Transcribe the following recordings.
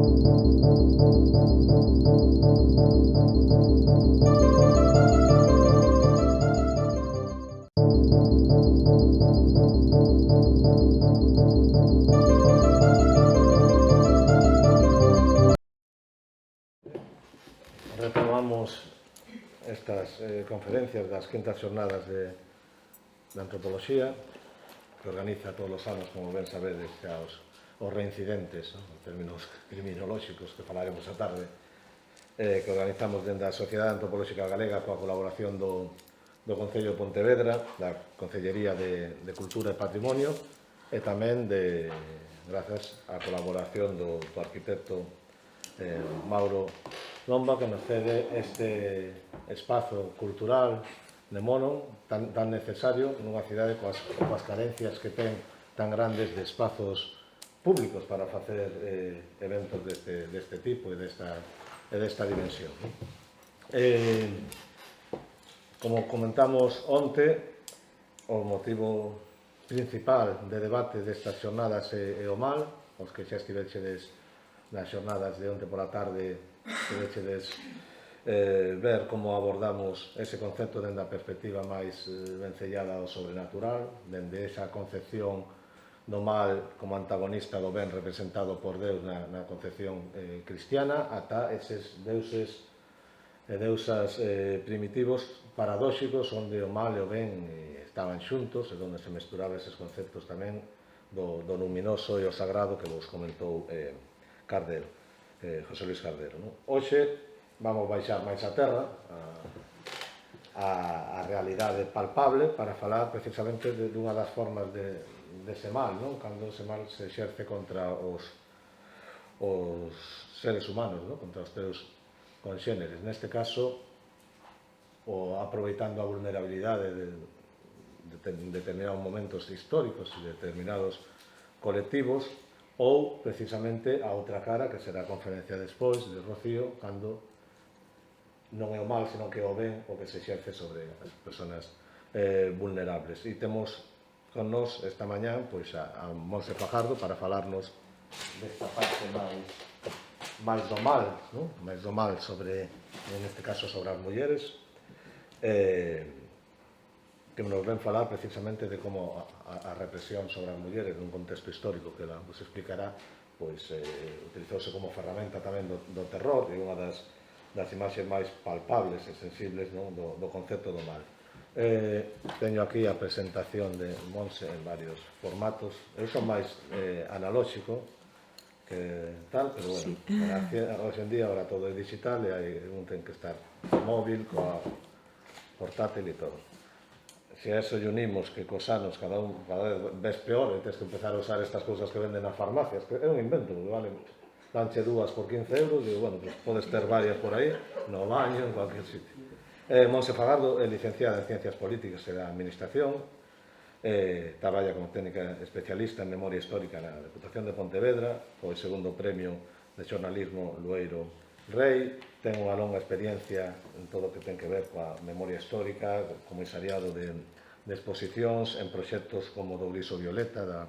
Retomamos estas conferencias das quintas xornadas de antropoloxía que organiza todos os anos, como ben sabedes, os reincidentes, en términos criminolóxicos que falaremos a tarde, que organizamos dentro da Sociedade Antropolóxica Galega coa colaboración do Concello de Pontevedra, da Concellería de Cultura e Patrimonio e tamén grazas á colaboración do arquitecto Mauro Lomba, que nos cede este espazo cultural de Mono tan necesario nunha cidade coas carencias que ten tan grandes de espazos públicos para facer eventos deste tipo e desta dimensión. Como comentamos onte, o motivo principal de debate destas xornadas é o mal. Os que xa estivechedes nas xornadas de onte pola tarde estivechedes ver como abordamos ese concepto dende a perspectiva máis vencellada ao sobrenatural, dende esa concepción do mal como antagonista do ben representado por Deus na concepción cristiana, ata eses deuses e deusas primitivos paradóxicos onde o mal e o ben estaban xuntos e onde se mesturaban eses conceptos tamén do luminoso e o sagrado que vos comentou Cardero, José Luis Cardero. Hoxe vamos baixar máis a terra, a realidade palpable, para falar precisamente dunha das formas dese mal, cando ese mal se exerce contra os seres humanos, contra os teus conxéneres. Neste caso, aproveitando a vulnerabilidade de determinados momentos históricos e determinados colectivos, ou precisamente a outra cara, que será a conferencia despois de Rocío, cando non é o mal, senón que é o ben o que se exerce sobre as persoas vulnerables. E temos con nós esta mañá a Monse Fajardo para falarnos desta parte máis do mal sobre, neste caso, sobre as mulleres, que nos ven falar precisamente de como a represión sobre as mulleres nun contexto histórico que ela vos explicará, utilizouse como ferramenta tamén do terror, e unha das imaxes máis palpables e sensibles do concepto do mal. Teño aquí a presentación de Monse en varios formatos. Eu son máis analóxico que tal, pero bueno, hoxe en día ahora todo é digital e un ten que estar móvil, coa portátil e todo. Se a eso lle unimos que cos anos cada vez ves peor e tens que empezar a usar estas cousas que venden nas farmacias, que é un invento, porque vale, danche dúas por 15 euros, e, bueno, pues podes ter varias por aí, no baño, en cualquier sitio. Monse Fajardo é licenciada en Ciencias Políticas e da Administración, traballa como técnica especialista en Memoria Histórica na Deputación de Pontevedra, foi segundo premio de xornalismo Lueiro Rei, ten unha longa experiencia en todo o que ten que ver coa memoria histórica, comisariado de exposicións en proxectos como do Griso Violeta,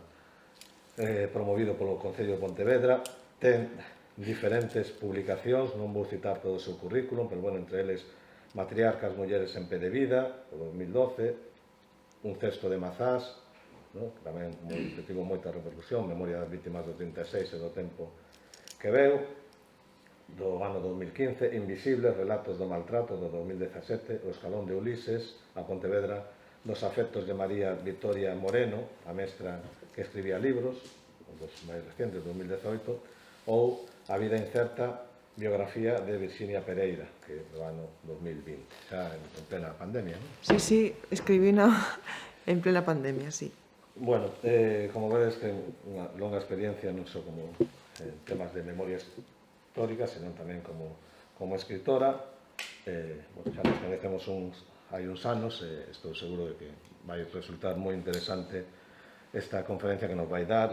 promovido polo Concello de Pontevedra. Ten diferentes publicacións, non vou citar todo o seu currículum, pero, bueno, entre eles Matriarcas, mulleres en pé de vida, o 2012, Un cesto de mazás, que tamén tivo moita repercusión, Memoria das vítimas do 36 e do tempo que veu, do ano 2015, Invisibles, relatos do maltrato, do 2017, O escalón de Ulises, a Pontevedra dos afectos de María Victoria Moreno, a mestra que escribía libros, dos máis recientes, 2018, ou A vida incerta, biografía de Virxinia Pereira, que do ano 2020, xa en plena pandemia, non? Sí, escribí en plena pandemia, sí. Bueno, como vedes, ten unha longa experiencia non só como temas de memoria histórica, senón tamén como escritora. Xa nos conhecemos hai uns anos, estou seguro de que vai resultar moi interesante esta conferencia que nos vai dar.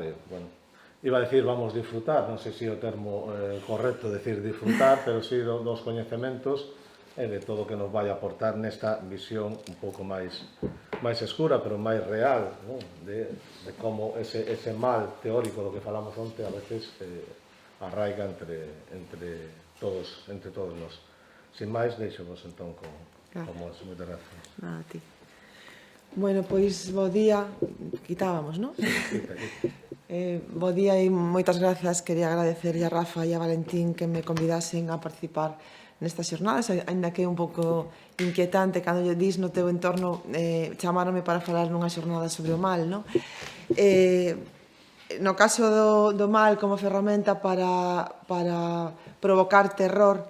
Iba a decir vamos disfrutar, non sei se é o termo correcto decir disfrutar, pero sí dos coñecementos e de todo o que nos vai aportar nesta visión un pouco máis escura, pero máis real, de como ese mal teórico do que falamos onte a veces arraiga entre todos nós. Sin máis, deixamos entón con Monse. Moitas gracias. Nada, a ti. Bueno, pois, bo día. Quitábamos, non? Quita. Bo día e moitas grazas. Quería agradecerlle a Rafa e a Valentín que me convidasen a participar nestas xornadas, ainda que é un pouco inquietante cando lle dis no teu entorno chamáronme para falar nunha xornada sobre o mal, non? No caso do mal como ferramenta para provocar terror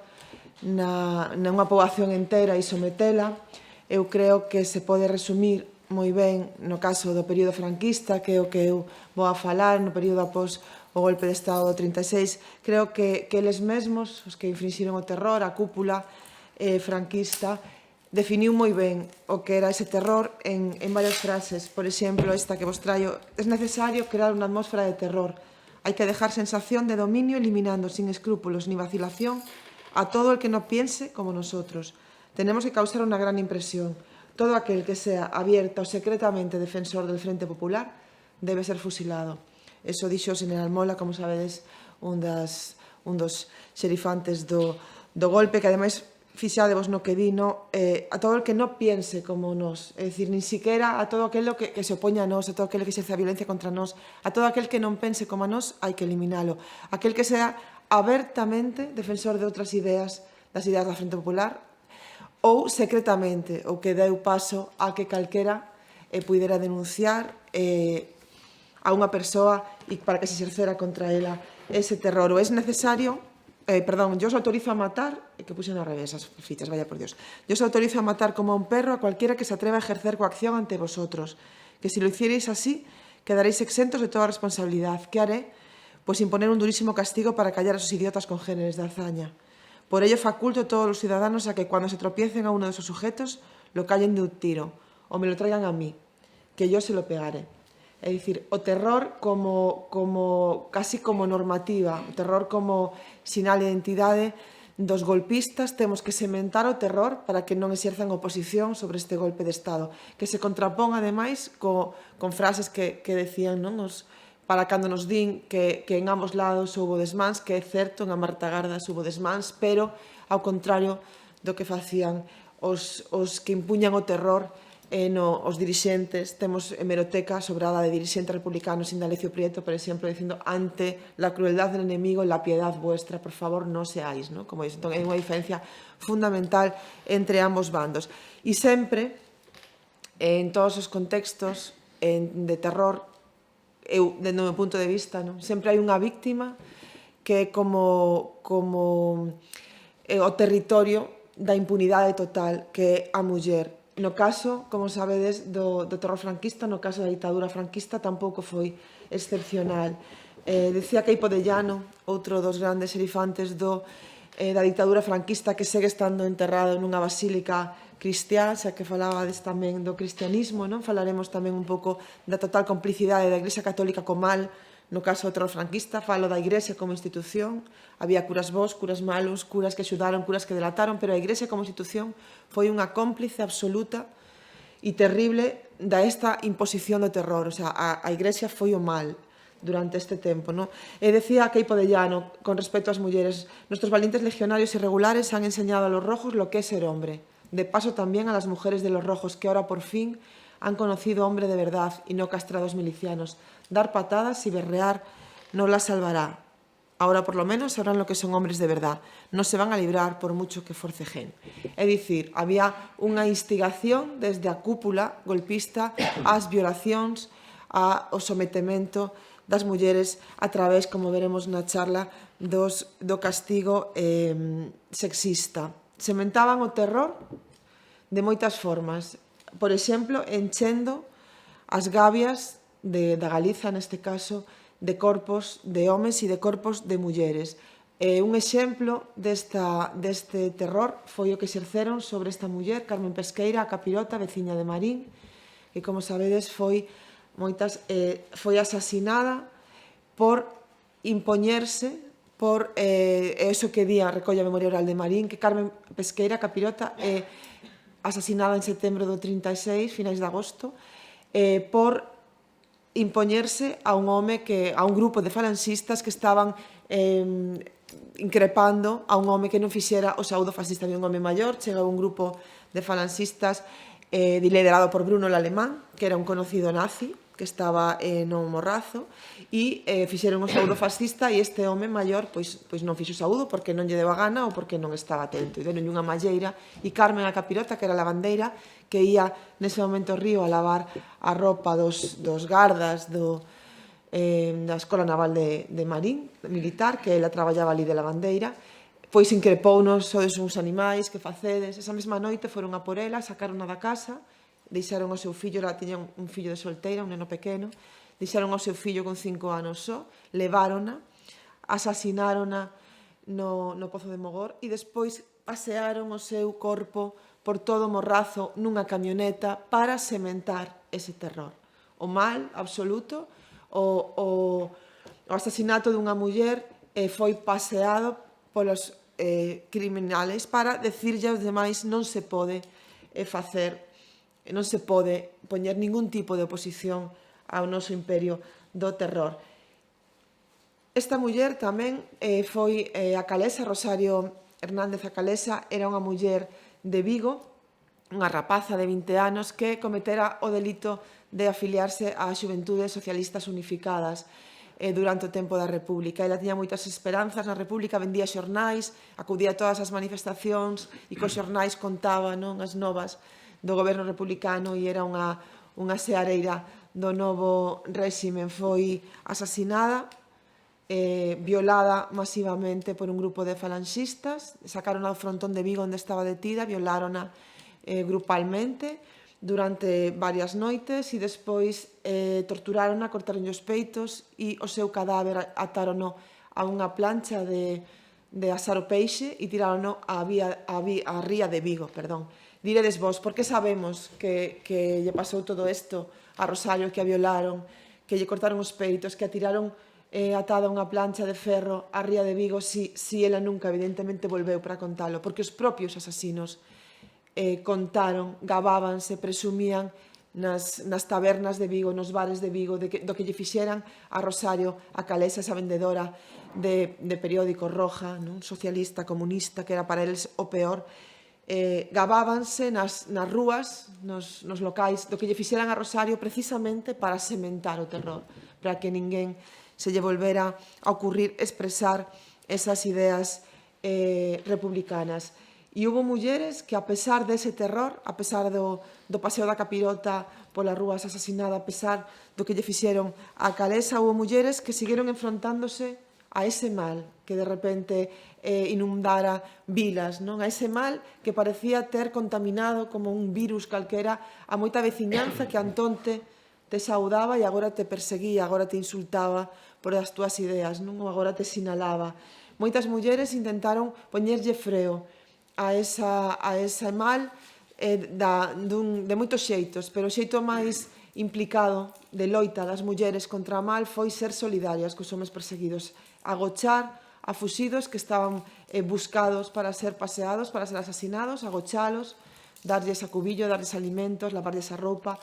nunha poboación inteira e sometela, eu creo que se pode resumir moi ben no caso do período franquista, que é o que eu vou a falar, no período após o golpe de Estado do 36, creo que eles mesmos, os que infrinxiron o terror, a cúpula franquista, definiu moi ben o que era ese terror en varias frases. Por exemplo, esta que vos traio: es necesario crear unha atmósfera de terror. Hai que dejar sensación de dominio eliminando sin escrúpulos ni vacilación a todo el que no piense como nosotros. Tenemos que causar una gran impresión. Todo aquel que sea abierta o secretamente defensor del Frente Popular debe ser fusilado. Eso dixo o general Mola, como sabedes, un dos xerifantes do golpe, que ademais fixadevos no que di, a todo el que non piense como nós, é dicir, nin siquiera a todo aquel que se opoña a nós, a todo aquel que exerce a violencia contra nós, a todo aquel que non pense como a nós, hai que eliminalo. Aquel que sea abertamente defensor de outras ideas, das ideas da Frente Popular, ou secretamente, o que deu paso a que calquera puidera denunciar a unha persoa e para que se exercera contra ela ese terror. O es necesario, yo os autorizo a matar, que puxen ao revés as fichas, vaya por Dios, yo os autorizo a matar como a un perro a cualquiera que se atreva a ejercer coacción ante vosotros, que si lo hicierais así, quedaréis exentos de toda responsabilidad. ¿Qué haré? Pues imponer un durísimo castigo para callar a esos idiotas congéneres de hazaña. Por ello faculto a todos los ciudadanos a que cuando se tropiecen a uno de esos sujetos lo callen de un tiro o me lo traigan a mí, que yo se lo pegaré. É dicir, o terror casi como normativa, o terror como sinal de identidade dos golpistas. Temos que sementar o terror para que non exerzan oposición sobre este golpe de Estado, que se contrapón ademais con frases que decían, non, para cando nos din que en ambos lados houbo desmáns, que é certo, en a Martagarda houbo desmáns, pero ao contrario do que facían os que impuñan o terror os dirixentes. Temos hemeroteca sobrada de dirixentes republicanos, Indalecio Prieto, por exemplo, dicindo: ante la crueldad del enemigo, la piedad vuestra, por favor, non seáis, non? Como dice, entón, hai unha diferencia fundamental entre ambos bandos. E sempre, en todos os contextos de terror, eu, dentro do meu punto de vista, sempre hai unha víctima que é como o territorio da impunidade total, que é a muller. No caso, como sabedes, do terror franquista, no caso da ditadura franquista, tampouco foi excepcional. Decía Queipo de Llano, outro dos grandes xerifantes da ditadura franquista, que segue estando enterrado nunha basílica cristiá, xa que falabades tamén do cristianismo, non? Falaremos tamén un pouco da total complicidade da Igrexa Católica co mal. No caso do terror franquista, falo da Igrexa como institución. Había curas bons, curas malos, curas que axudaron, curas que delataron, pero a Igrexa como institución foi unha cómplice absoluta e terrible da esta imposición do terror. O sea, a Igrexa foi o mal durante este tempo, non? E decía Queipo de Llano, con respecto ás mulleres: nuestros valientes legionarios irregulares han enseñado a los rojos lo que es ser hombre. De paso también a las mujeres de los rojos, que ahora por fin han conocido hombre de verdad y no castrados milicianos. Dar patadas y berrear no las salvará. Ahora por lo menos sabrán lo que son hombres de verdad. No se van a librar por mucho que forcejeen. É dicir, había unha instigación desde a cúpula golpista ás violacións, ao sometemento das mulleres a través, como veremos na charla, do castigo sexista. Sementaban o terror de moitas formas. Por exemplo, enchendo as gabias da Galiza, neste caso, de corpos de homes e de corpos de mulleres. Un exemplo deste terror foi o que exerceron sobre esta muller, Carmen Pesqueira, a capirota, veciña de Marín, que, como sabedes, foi asasinada por impoñerse, por eso que día recolle a memoria oral de Marín, que Carmen Pesqueira, capirota, asasinada en setembro do 36, finais de agosto, por impoñerse a un grupo de falanxistas que estaban increpando a un home que non fixera o saúdo fascista. Había un home maior, chega un grupo de falanxistas liderado por Bruno Lalemán, que era un conocido nazi, que estaba no Morrazo, e fixeron o saúdo fascista, e este home maior pois non fixo saúdo porque non lle deu a gana ou porque non estaba atento. E deron unha malleira, e Carmen a Capirota, que era a lavandeira, que ia nese momento ao río a lavar a roupa dos gardas da Escola Naval de Marín, militar, que ela traballaba ali de lavandeira, pois increpounos, sodes uns animais, que facedes. Esa mesma noite foron a por ela, sacaron-na da casa, deixaron o seu fillo, ela tiña un fillo de solteira, un neno pequeno, deixaron o seu fillo con 5 anos só, levárona, asasinárona no Pozo de Mogor e despois pasearon o seu corpo por todo o Morrazo nunha camioneta para sementar ese terror. O mal absoluto, o asasinato dunha muller foi paseado polos criminales para decirlle aos demais non se pode facer, non se pode poñer ningún tipo de oposición ao noso imperio do terror. Esta muller tamén foi a Calesa, Rosario Hernández a Calesa, era unha muller de Vigo, unha rapaza de 20 anos que cometera o delito de afiliarse ás Xuventudes Socialistas Unificadas durante o tempo da República. Ela tiña moitas esperanzas na República, vendía xornais, acudía a todas as manifestacións e cos xornais contaba as novas do goberno republicano e era unha seareira do novo réxime. Foi asasinada, violada masivamente por un grupo de falanxistas, sacaron ao frontón de Vigo onde estaba detida, violárona grupalmente durante varias noites e despois torturárona, cortaronlle os peitos e o seu cadáver atárono a unha plancha de asar o peixe e tirárono á ría de Vigo, perdón. Diredes vos, por que sabemos que lle pasou todo isto a Rosario, que a violaron, que lle cortaron os peitos, que a tiraron atada a unha plancha de ferro á ría de Vigo, si ela nunca, evidentemente, volveu para contalo? Porque os propios asasinos contaron, gabábanse, presumían nas tabernas de Vigo, nos bares de Vigo, do que lle fixeran a Rosario, a Calesa, esa vendedora de periódico roja, socialista, comunista, que era para eles o peor. Gabábanse nas rúas, nos locais, do que lle fixeran a Rosario precisamente para sementar o terror, para que ninguén se lle volvera a ocurrir expresar esas ideas republicanas. E hubo mulleres que, a pesar dese terror, a pesar do paseo da Capirota polas rúas asasinada, a pesar do que lle fixeron a Calesa, hubo mulleres que siguieron enfrontándose a ese mal que de repente inundara vilas, a ese mal que parecía ter contaminado como un virus calquera a moita veciñanza que antonte te saudaba e agora te perseguía, agora te insultaba por as túas ideas, ou agora te sinalaba. Moitas mulleres intentaron poñerlle freo a ese mal de moitos xeitos, pero o xeito máis implicado de loita das mulleres contra o mal foi ser solidarias cos homes perseguidos, agochar a fuxidos que estaban buscados para ser paseados, para ser asasinados, agochálos, darlles acubillo, darlles alimentos, lavarlles a roupa.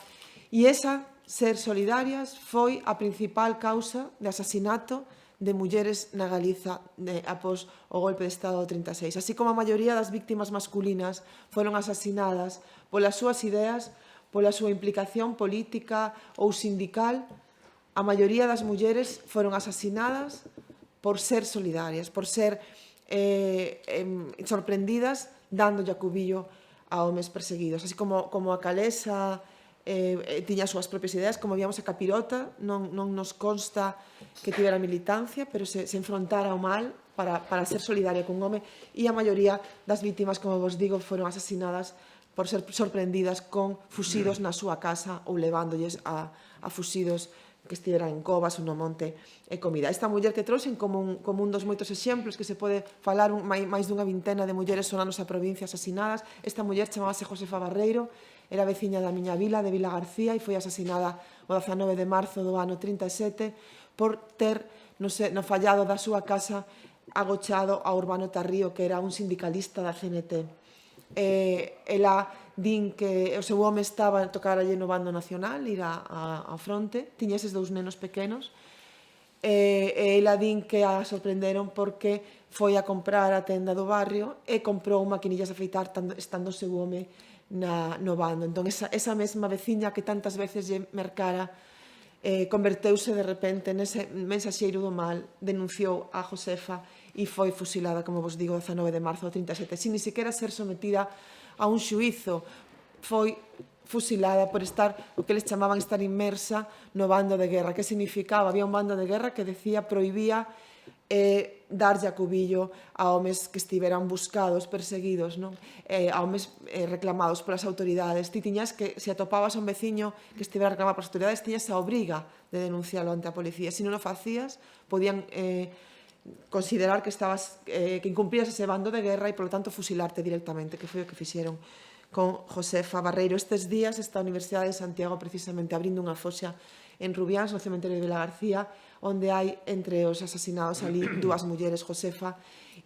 E esa, ser solidarias, foi a principal causa de asasinato de mulleres na Galiza após o golpe de Estado do 36. Así como a maioría das víctimas masculinas foron asasinadas polas súas ideas, pola súa implicación política ou sindical, a maioría das mulleres foron asasinadas por ser solidarias, por ser sorprendidas dándolle acubillo a homes perseguidos. Así como a Calesa tiña as súas propias ideas, como víamos a Capirota, non nos consta que tivera militancia, pero se enfrontara ao mal para ser solidaria cun home, e a maioría das vítimas, como vos digo, foron asasinadas por ser sorprendidas con fuxidos na súa casa ou levándolles a fuxidos que estiveran en covas ou no monte e comida. Esta muller que trouxen como un dos moitos exemplos que se pode falar, máis dunha vintena de mulleres son na nosa provincia asasinadas. Esta muller chamábase Josefa Barreiro, era veciña da miña vila, de Vila García, e foi asasinada o 19 de marzo do ano 37 por ter no fallado da súa casa agochado a Urbano Tarrío, que era un sindicalista da CNT. Ela din que o seu home estaba a tocar allí no bando nacional, ir á fronte, tiña eses 2 nenos pequenos, e ela din que a sorprenderon porque foi a comprar a tenda do barrio e comprou maquinillas de afeitar estando o seu home no bando. Entón, esa mesma veciña que tantas veces lle mercara converteuse de repente nese mensaxeiro do mal, denunciou a Josefa e foi fusilada, como vos digo, 19 de marzo do 37, sin ni sequera ser sometida a un xuízo. Foi fusilada por estar, o que eles chamaban estar inmersa no bando de guerra. Que significaba? Había un bando de guerra que decía, prohibía darlle a cubillo a homes que estiveran buscados, perseguidos, non? A homes reclamados polas autoridades. Ti tiñas que, se atopabas a un veciño que estivera reclamado polas autoridades, tiñas a obriga de denunciarlo ante a policía. Se non o facías, podían considerar que que incumplías ese bando de guerra e, polo tanto, fusilarte directamente, que foi o que fixeron con Josefa Barreiro. Estes días, esta Universidade de Santiago, precisamente, abrindo unha foxa en Rubiáns, no cementerio de Vila García, onde hai entre os asasinados ali dúas mulleres, Josefa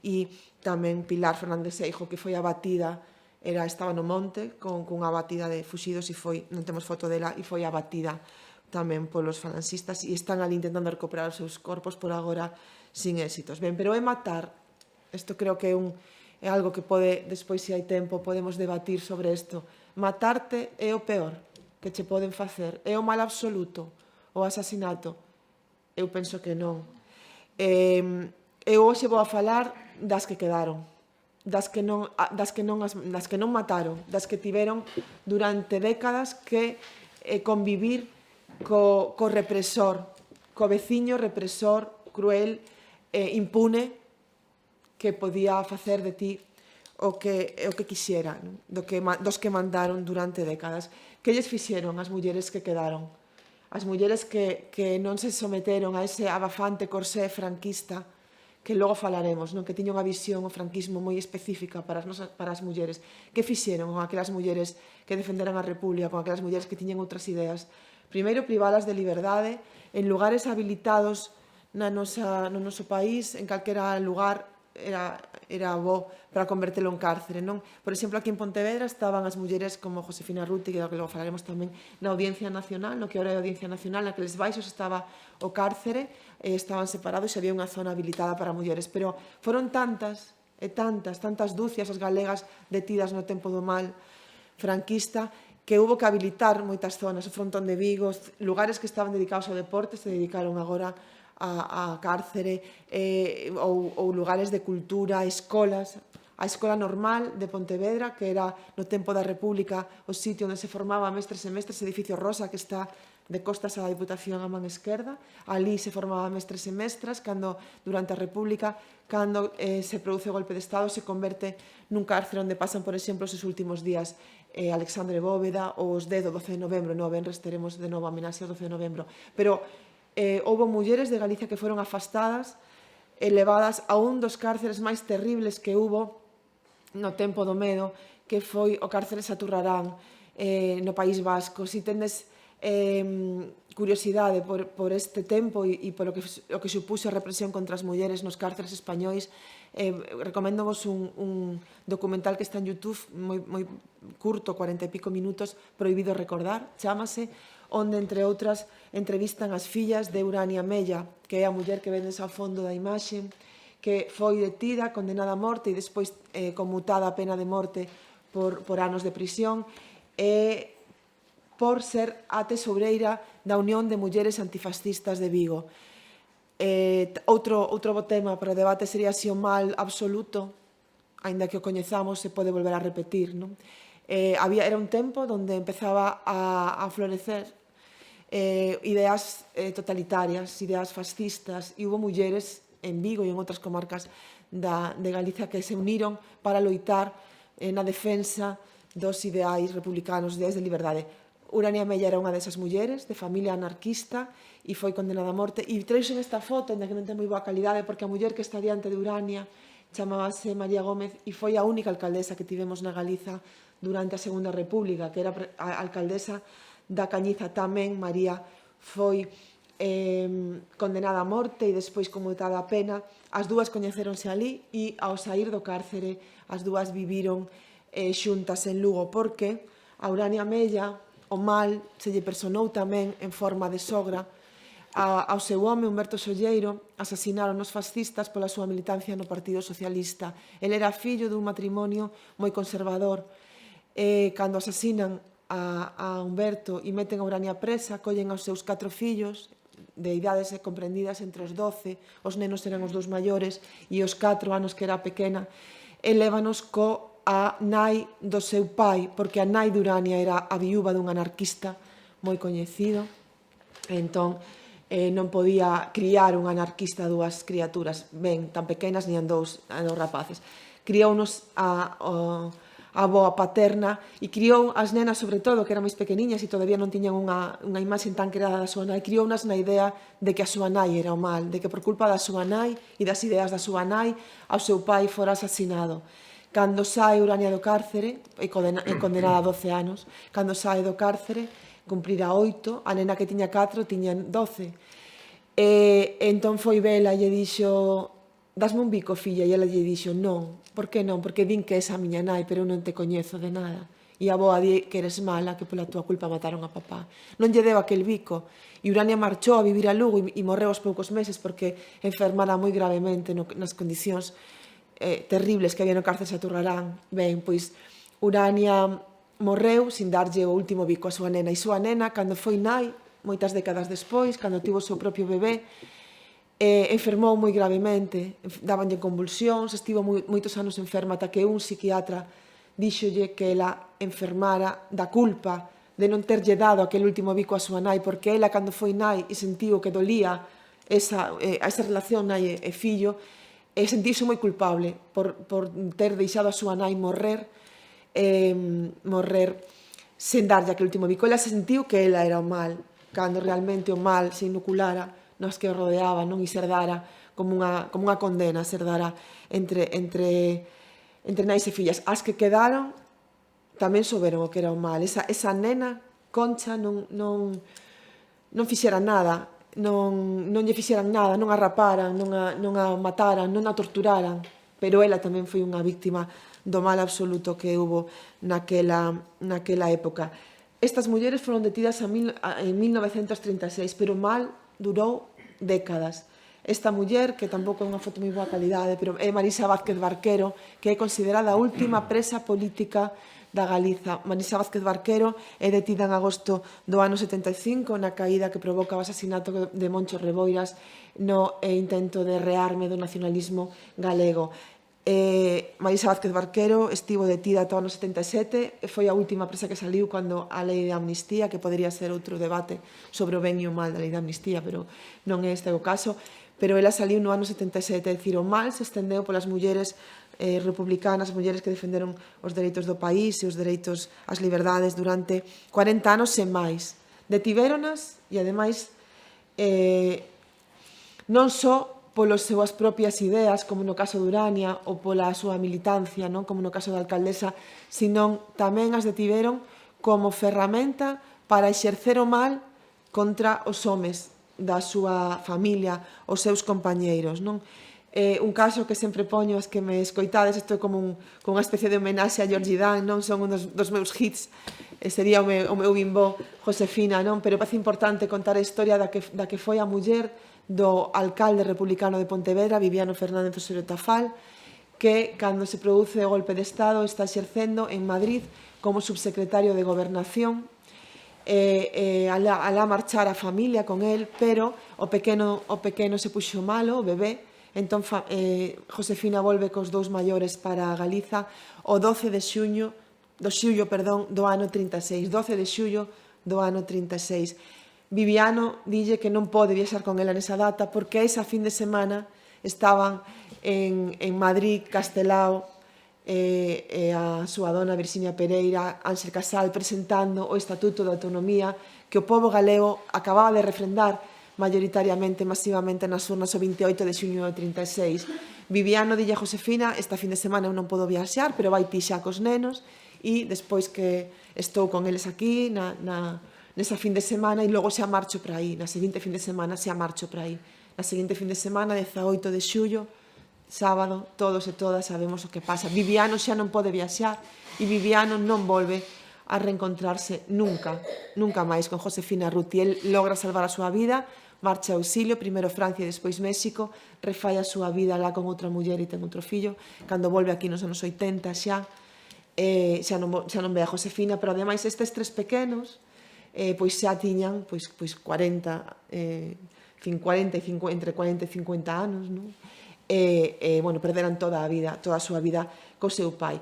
e tamén Pilar Fernández Seijo, que foi abatida, estaba no monte con unha batida de fuxidos e foi, non temos foto dela, e foi abatida tamén polos falanxistas e están ali intentando recuperar os seus corpos por agora sin éxitos. Ben, pero matar, isto creo que é algo que pode, despois se hai tempo, podemos debatir sobre isto. Matarte é o peor que che poden facer, é o mal absoluto, o asasinato. Eu penso que non. Eu hoxe vou a falar das que quedaron, das que non mataron, das que tiveron durante décadas que convivir co represor, co veciño represor, cruel, impune, que podía facer de ti o que quixera, dos que mandaron durante décadas. Que lles fixeron as mulleres que quedaron? As mulleres que non se someteron a ese abafante corsé franquista, que logo falaremos, non? Que tiña unha visión o franquismo moi específica para as mulleres. Que fixeron con aquelas mulleres que defenderan a República, con aquelas mulleres que tiñan outras ideas? Primeiro, privalas de liberdade en lugares habilitados no noso país, en calquera lugar era bo para convertelo en cárcere, non? Por exemplo, aquí en Pontevedra estaban as mulleres como Josefina Ruti, que logo falaremos tamén, na Audiencia Nacional, no que ahora é a Audiencia Nacional, naqueles baixos estaba o cárcere, estaban separados e había unha zona habilitada para mulleres, pero foron tantas dúcias as galegas detidas no tempo do mal franquista, que hubo que habilitar moitas zonas, o frontón de Vigo, lugares que estaban dedicados ao deporte se dedicaron agora a cárcere, ou lugares de cultura, escolas. A Escola Normal de Pontevedra, que era no tempo da República o sitio onde se formaba mestres e mestres, edificio rosa que está de costas á Diputación a man esquerda. Ali se formaba mestres e mestras, cando durante a República, cando se produce o golpe de Estado, se converte nun cárcere onde pasan, por exemplo, os últimos días Alexandre Bóveda ou os 10 do 12 de novembro. No venres teremos de novo a homenaxe ao 12 de novembro. Pero houve mulleres de Galicia que foron afastadas e levadas a un dos cárceres máis terribles que hubo no tempo do medo, que foi o cárcere Saturrarán, no País Vasco. Si tendes curiosidade por este tempo e por o que supuxo a represión contra as mulleres nos cárceres españois, recoméndovos un documental que está en YouTube moi curto, 40 e pico minutos, Prohibido recordar, chámase, onde, entre outras, entrevistan as fillas de Urania Mella, que é a muller que vendes ao fondo da imaxe, que foi detida, condenada a morte e despois conmutada a pena de morte por anos de prisión, e por ser a tesoureira da Unión de Mulleres Antifascistas de Vigo. Outro tema para o debate sería se o mal absoluto, aínda que o coñezamos, se pode volver a repetir, non? Era un tempo onde empezaba a florecer ideas totalitarias, ideas fascistas, e hubo mulleres en Vigo e en outras comarcas de Galicia que se uniron para loitar na defensa dos ideais republicanos, ideais de liberdade. Urania Mella era unha desas mulleres, de familia anarquista, e foi condenada a morte. E trouxen esta foto, ainda que non ten moi boa calidade, porque a muller que está diante de Urania chamábase María Gómez e foi a única alcaldesa que tivemos na Galiza durante a Segunda República, que era a alcaldesa da Cañiza tamén. María foi condenada a morte e despois conmutada a pena. As dúas coñeceronse ali e, ao sair do cárcere, as dúas viviron xuntas en Lugo, porque a Urania Mella o mal se lle personou tamén en forma de sogra. ao seu home, Humberto Solleiro, asasinaron os fascistas pola súa militancia no Partido Socialista. El era fillo dun matrimonio moi conservador. Cando asasinan a Humberto e meten a Urania presa, collen aos seus 4 fillos, de idades comprendidas entre os 12, os nenos eran os 2 maiores, e os 4 anos que era pequena, e lévanos a nai do seu pai, porque a nai de Urania era a viúva dun anarquista moi coñecido, entón non podía criar un anarquista dúas criaturas ben tan pequenas nin dous rapaces. Criounos a avoa paterna e criou as nenas, sobre todo, que eran máis pequeniñas e todavía non tiñan unha imaxe tan creada da súa nai, criounas na idea de que a súa nai era o mal, de que por culpa da súa nai e das ideas da súa nai, ao seu pai fora asasinado. Cando sae Urania do cárcere, é condenada a 12 anos, cando sae do cárcere, cumplirá 8, a nena que tiña 4 tiña 12. Entón foi vela e lle dixo: dasme un bico, filla, e ela lle dixo: non. Por que non? Porque din que és a miña nai, pero eu non te coñezo de nada. E a boa di que eres mala, que pola túa culpa mataron a papá. Non lle deu aquel bico. E Urania marchou a vivir a Lugo e morreu aos poucos meses porque enfermara moi gravemente nas condicións terribles que había no cárcere Saturrarán. Ben, pois Urania morreu sin darlle o último bico a súa nena. E súa nena, cando foi nai, moitas décadas despois, cando tivo o seu propio bebé, enfermou moi gravemente, dabanlle convulsións, estivo moitos anos enferma, ata que un psiquiatra díxolle que ela enfermara da culpa de non terlle dado aquel último bico a súa nai, porque ela, cando foi nai e sentiu que dolía esa relación nai e fillo, sentiuse moi culpable por ter deixado a súa nai morrer sen darlle aquel último bico. Ela sentiu que ela era o mal, cando realmente o mal se inoculara nos que o rodeaban, non? E se herdara como unha condena, se herdara entre nais e fillas. As que quedaron tamén souberon o que era o mal. Esa nena, Concha, non fixera nada, non lle fixeran nada, non a raparan, non a mataran, non a torturaran, pero ela tamén foi unha víctima do mal absoluto que hubo naquela época. Estas mulleres foron detidas en 1936, pero o mal durou décadas. Esta muller, que tampouco é unha foto moi boa calidade, pero é Marisa Vázquez Barquero, que é considerada a última presa política da Galiza. Marisa Vázquez Barquero é detida en agosto do ano 75 na caída que provoca o asasinato de Moncho Reboiras no intento de rearme do nacionalismo galego. Marisa Vázquez Barquero estivo detida ata o ano 77 e foi a última presa que saliu cando a lei de amnistía, que podería ser outro debate sobre o ben e o mal da lei de amnistía, pero non é este o caso, pero ela saliu no ano 77, é dicir, o mal se estendeu polas mulleres republicanas, mulleres que defenderon os dereitos do país e os dereitos ás liberdades durante 40 anos e máis. Detivéronas e, ademais, non só polas súas propias ideas, como no caso de Urania, ou pola súa militancia, non como no caso da alcaldesa, senón tamén as detiveron como ferramenta para exercer o mal contra os homes da súa familia, os seus compañeiros, non? Un caso que sempre poño, as que me escoitades, isto é como unha especie de homenaxe a Georgie Dan, non? Son un dos meus hits, sería o meu bimbó, Josefina, non? Pero parece importante contar a historia da que foi a muller do alcalde republicano de Pontevedra, Viviano Fernández Osorio Tafal, que, cando se produce o golpe de Estado, está exercendo en Madrid como subsecretario de Gobernación. Alá marchar a familia con el, pero o pequeno se puxo malo, o bebé. Entón, Josefina volve cos dous maiores para Galiza o 12 de xullo do ano 36. 12 de xullo do ano 36. Viviano dille que non pode viaxar con ela nesa data porque esa fin de semana estaban en Madrid, Castelao, e a súa dona Virxinia Pereira, Ángel Casal, presentando o Estatuto de Autonomía que o pobo galego acababa de refrendar maioritariamente, masivamente nas urnas o 28 de xuño de 36. Viviano dille a Josefina: esta fin de semana eu non podo viaxar, pero vai ti xa cos nenos e despois que estou con eles aquí nesa fin de semana e logo xa marcho para aí, na seguinte fin de semana xa marcho para aí. Na seguinte fin de semana, 18 de xullo, sábado, todos e todas sabemos o que pasa. Viviano xa non pode viaxar e Viviano non volve a reencontrarse nunca máis con Josefina Ruti. El logra salvar a súa vida marcha ao exilio, primeiro Francia e despois México, refai a súa vida lá con outra muller e ten outro fillo, cando volve aquí nos anos 80 xa non ve a Josefina, pero ademais estes tres pequenos pois xa tiñan 40 entre 40 e 50 anos, non? Bueno, perderan toda a súa vida co seu pai.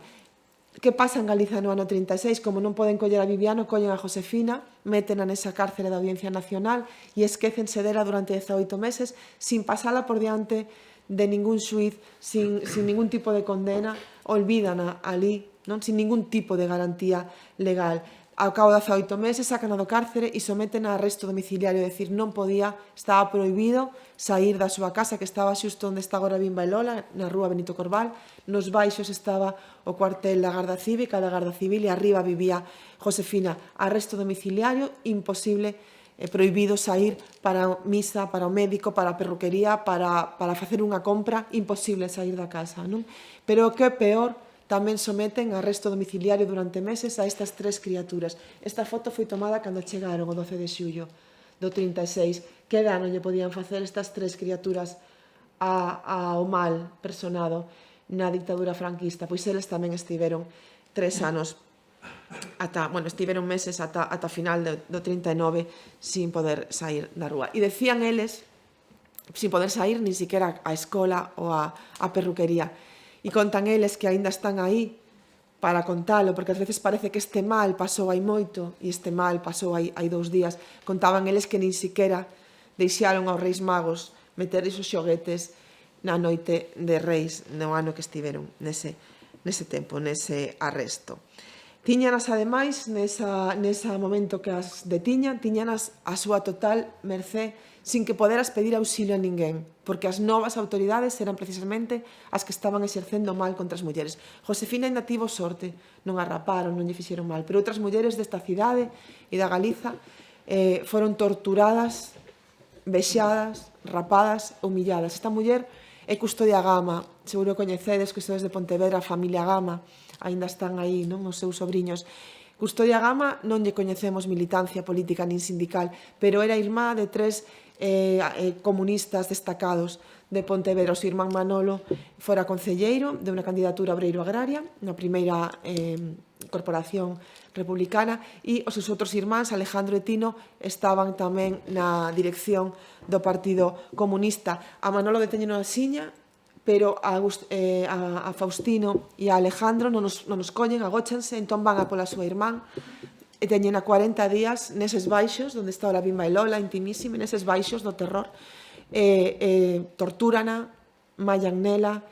Que pasa en Galiza no ano 36? Como non poden coller a Viviano, collen a Josefina, métena nesa cárcere da Audiencia Nacional e esquécense dela durante 18 meses sin pasala por diante de ningún xuiz, sin ningún tipo de condena, olvídana ali, non, sin ningún tipo de garantía legal. Ao cabo de 18 meses sacan do cárcere e someten a arresto domiciliario, é dicir, non podía, estaba prohibido sair da súa casa, que estaba xusto onde está agora Bimba e Lola, na rúa Benito Corval. Nos baixos estaba o cuartel da Garda Cívica, e arriba vivía Josefina. Arresto domiciliario, imposible, prohibido sair para misa, para o médico, para a perruquería, para facer unha compra, imposible sair da casa, non? Pero o que é peor, tamén someten a arresto domiciliario durante meses a estas tres criaturas. Esta foto foi tomada cando chegaron o 12 de xullo do 36. Que dano lle podían facer estas tres criaturas ao mal personado na dictadura franquista? Pois eles tamén estiveron 3 anos, estiveron meses ata final do 39 sin poder sair da rúa. E decían eles, sin poder sair nin siquiera á escola ou á perruquería. E contan eles que aínda están aí para contalo, porque ás veces parece que este mal pasou hai moito e este mal pasou hai 2 días. Contaban eles que nin siquiera deixaron aos Reis Magos meter esos xoguetes na noite de Reis, no ano que estiveron nese tempo, nese arresto. Tiñanas, ademais, nesa momento que as detiñan, tiñanas a súa total mercé, sin que poderas pedir auxilio a ninguén, porque as novas autoridades eran precisamente as que estaban exercendo mal contra as mulleres. Josefina ainda tivo sorte, non a raparon, non lle fixeron mal, pero outras mulleres desta cidade e da Galiza foron torturadas, vexadas, rapadas, humilladas. Esta muller é Custodia Gama, seguro coñecedes, que sodes de Pontevedra, a familia Gama, aínda están aí, non, os seus sobriños. Custodia Gama non lle coñecemos militancia política nin sindical, pero era irmá de 3 comunistas destacados de Pontevedra. O seu irmán Manolo fora concelleiro de unha candidatura obreiro agraria na primeira corporación republicana e os seus outros irmáns, Alejandro e Tino, estaban tamén na dirección do Partido Comunista. A Manolo deteñeno na Xiña, pero a Faustino e a Alejandro non nos collen, agóchanse, entón van a pola súa irmán, e teñen a 40 días neses baixos, onde está a Bimba e Lola, intimísima, neses baixos do terror, tortúrana, mallan nela,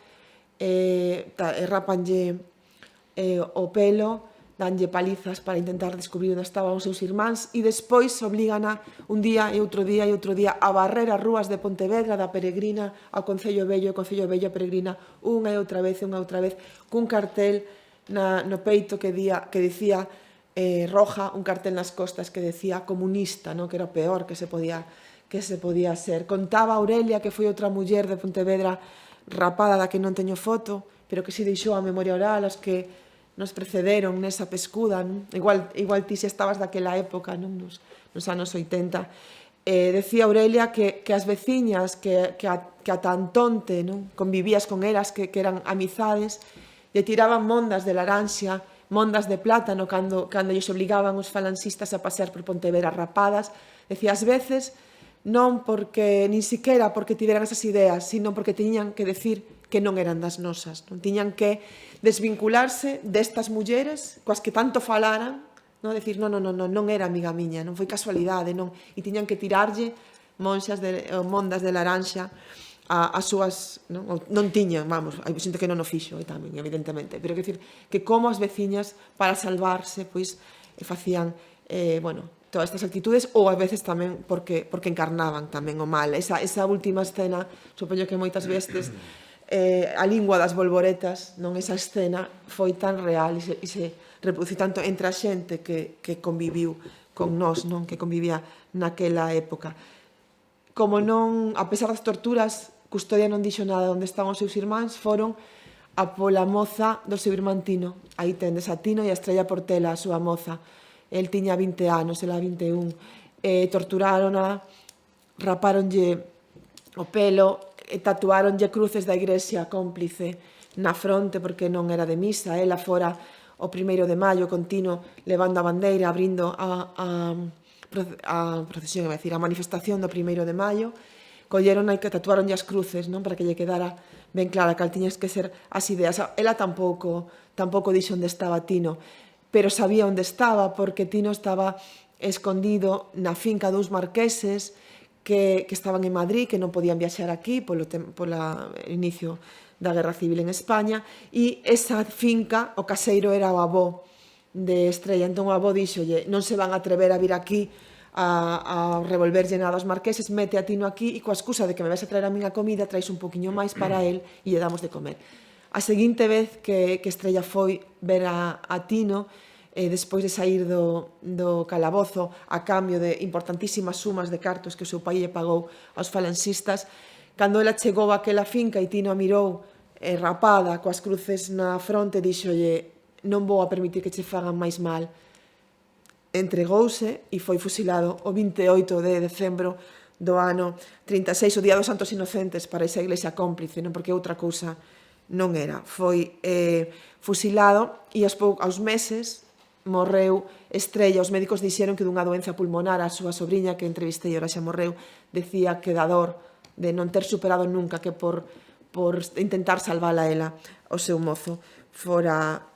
rapanlle o pelo, danlle palizas para intentar descubrir onde estaban os seus irmáns, e despois oblígana un día e outro día a barrer as rúas de Pontevedra, da Peregrina ao Concello Vello, e o Concello Vello a Peregrina, unha e outra vez, cun cartel no peito que dicía roja, un cartel nas costas que decía comunista, que era o peor que se podía ser. Contaba Aurelia, que foi outra muller de Pontevedra rapada, da que non teño foto, pero que si deixou a memoria oral, os que nos precederon nesa pescuda. Igual ti xa estabas daquela época, nos anos 80. Decía Aurelia que as veciñas que ata Antonte convivías con elas, que eran amizades, lle tiraban mondas de laranxa, mondas de plátano, cando lles obligaban os falanxistas a pasear por Pontevedra rapadas. Decía, ás veces, non porque, nin siquiera porque tiveran esas ideas, sino porque tiñan que decir que non eran das nosas. Non tiñan que desvincularse destas mulleres coas que tanto falaran, decir, non era amiga miña, non foi casualidade, non, e tiñan que tirarlle mondas de laranxa as súas, non tiñan, hai xente que non o fixo, tamén, evidentemente, pero que como as veciñas, para salvarse, pois, facían, todas estas actitudes, ou a veces tamén porque encarnaban tamén o mal. Esa última escena, supoño que moitas veces, a lingua das bolboretas, esa escena foi tan real e se reproduciu tanto entre a xente que conviviu con nós, que convivía naquela época. Como non, a pesar das torturas, Custodia non dixo nada onde estaban os seus irmáns, foron a pola moza do seu irmán Tino. Aí tendes a Tino e a Estrella Portela, a súa moza. El tiña 20 anos, ela 21. Torturárona, rapáronlle o pelo e tatuáronlle cruces da Igrexa cómplice na fronte porque non era de misa. Ela fora o 1º de maio continuo levando a bandeira, abrindo a procesión, é dicir, a manifestación do 1º de maio. Colleron e que tatuaronlle as cruces, non, para que lle quedara ben clara cal tiñas que ser as ideas. Ela tampouco dixo onde estaba Tino, pero sabía onde estaba porque Tino estaba escondido na finca dos marqueses que estaban en Madrid, que non podían viaxar aquí polo inicio da Guerra Civil en España, e esa finca, o caseiro era o avó de Estrella. Entón o avó díxolle, non se van a atrever a vir aquí a revolverlle nada aos marqueses, mete a Tino aquí e coa excusa de que me vais a traer a miña comida, traes un poquinho máis para él e lle damos de comer. A seguinte vez que Estrella foi ver a Tino, despois de sair do calabozo a cambio de importantísimas sumas de cartos que o seu pai lle pagou aos falanxistas, cando ela chegou a aquela finca e Tino a mirou rapada coas cruces na fronte, díxolle, non vou a permitir que che fagan máis mal. Entregouse e foi fusilado o 28 de decembro do ano 36, o Día dos Santos Inocentes para esa Iglesia cómplice, non, porque outra cousa non era. Foi fusilado e aos meses morreu Estrella. Os médicos dixeron que dunha doenza pulmonar. A súa sobrinha, que entrevistei, ora xa morreu, decía que da dor de non ter superado nunca, que por intentar salvala ela, o seu mozo fora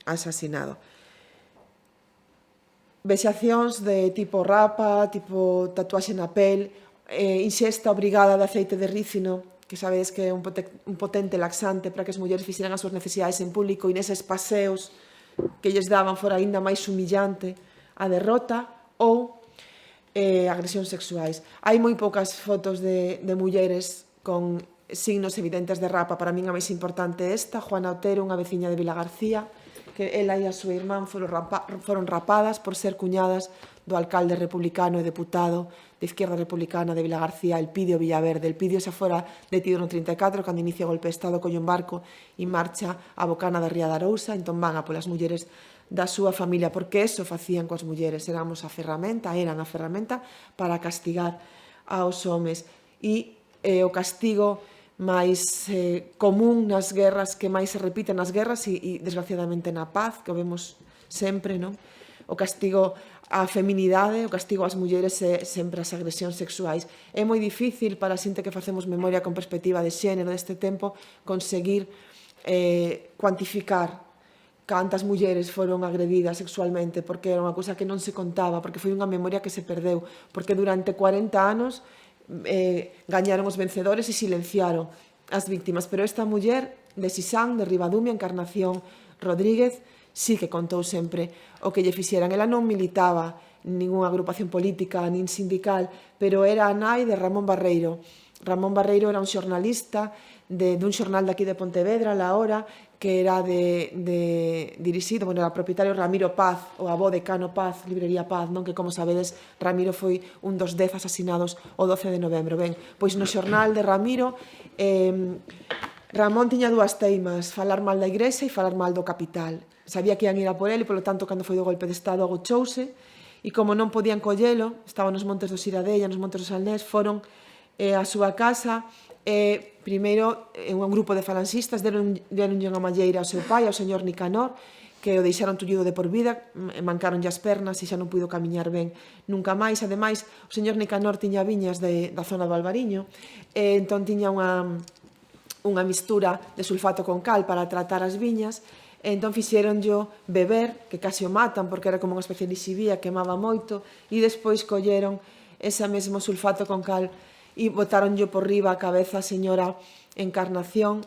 asasinado. Vexacións de tipo rapa, tipo tatuaxe na pel, inxesta obrigada de aceite de rícino, que sabedes que é un potente laxante para que as mulleres fixeran as súas necesidades en público, e neses paseos que lles daban fora aínda máis humillante a derrota, ou agresións sexuais. Hai moi poucas fotos de mulleres con signos evidentes de rapa. Para min a máis importante é esta, Juana Otero, unha veciña de Vilagarcía, que ela e a súa irmán foron rapadas por ser cuñadas do alcalde republicano e deputado de Izquierda Republicana de Vilagarcía, Elpidio Villaverde. Elpidio xa fora detido no 34, cando inicia o golpe de Estado, colle un barco e marcha a Bocana da Ría de Arousa, entón van a polas mulleres da súa familia, porque eso facían coas mulleres, eran a ferramenta para castigar aos homes. E o castigo máis común nas guerras, que máis se repite nas guerras e desgraciadamente na paz, que o vemos sempre, non? O castigo á feminidade, o castigo ás mulleres é sempre as agresións sexuais. É moi difícil para a xente que facemos memoria con perspectiva de xénero deste tempo conseguir cuantificar cantas mulleres foron agredidas sexualmente, porque era unha cousa que non se contaba, porque foi unha memoria que se perdeu, porque durante 40 anos gañaron os vencedores e silenciaron as víctimas, pero esta muller de Sisán, de Ribadumia, Encarnación Rodríguez, sí que contou sempre o que lle fixeran. Ela non militaba ninguna agrupación política nin sindical, pero era a nai de Ramón Barreiro. Ramón Barreiro era un xornalista dun xornal de aquí de Pontevedra, La Hora, que era dirixido, era o propietario Ramiro Paz, o avó de Cano Paz, Librería Paz, non, que, como sabedes, Ramiro foi un dos 10 asasinados o 12 de novembro. Ben, pois no xornal de Ramiro, Ramón tiña dúas teimas, falar mal da Igrexa e falar mal do capital. Sabía que ian ir a por ele, e, polo tanto, cando foi do golpe de Estado, agochouse, e como non podían collelo, estaba nos montes do Siradella, nos montes do Salnés, foron á súa casa. Primeiro, un grupo de falanxistas deronlle unha malleira ao seu pai, ao señor Nicanor, que o deixaron tullido de por vida, mancaronlle as pernas e xa non puido camiñar ben nunca máis. Ademais, o señor Nicanor tiña viñas da zona do Albariño, entón tiña unha mistura de sulfato con cal para tratar as viñas, entón fixeronllo beber, que case o matan porque era como unha especie de xivía, quemaba moito, e despois colleron ese mesmo sulfato con cal e botáronlle por riba a cabeza a señora Encarnación,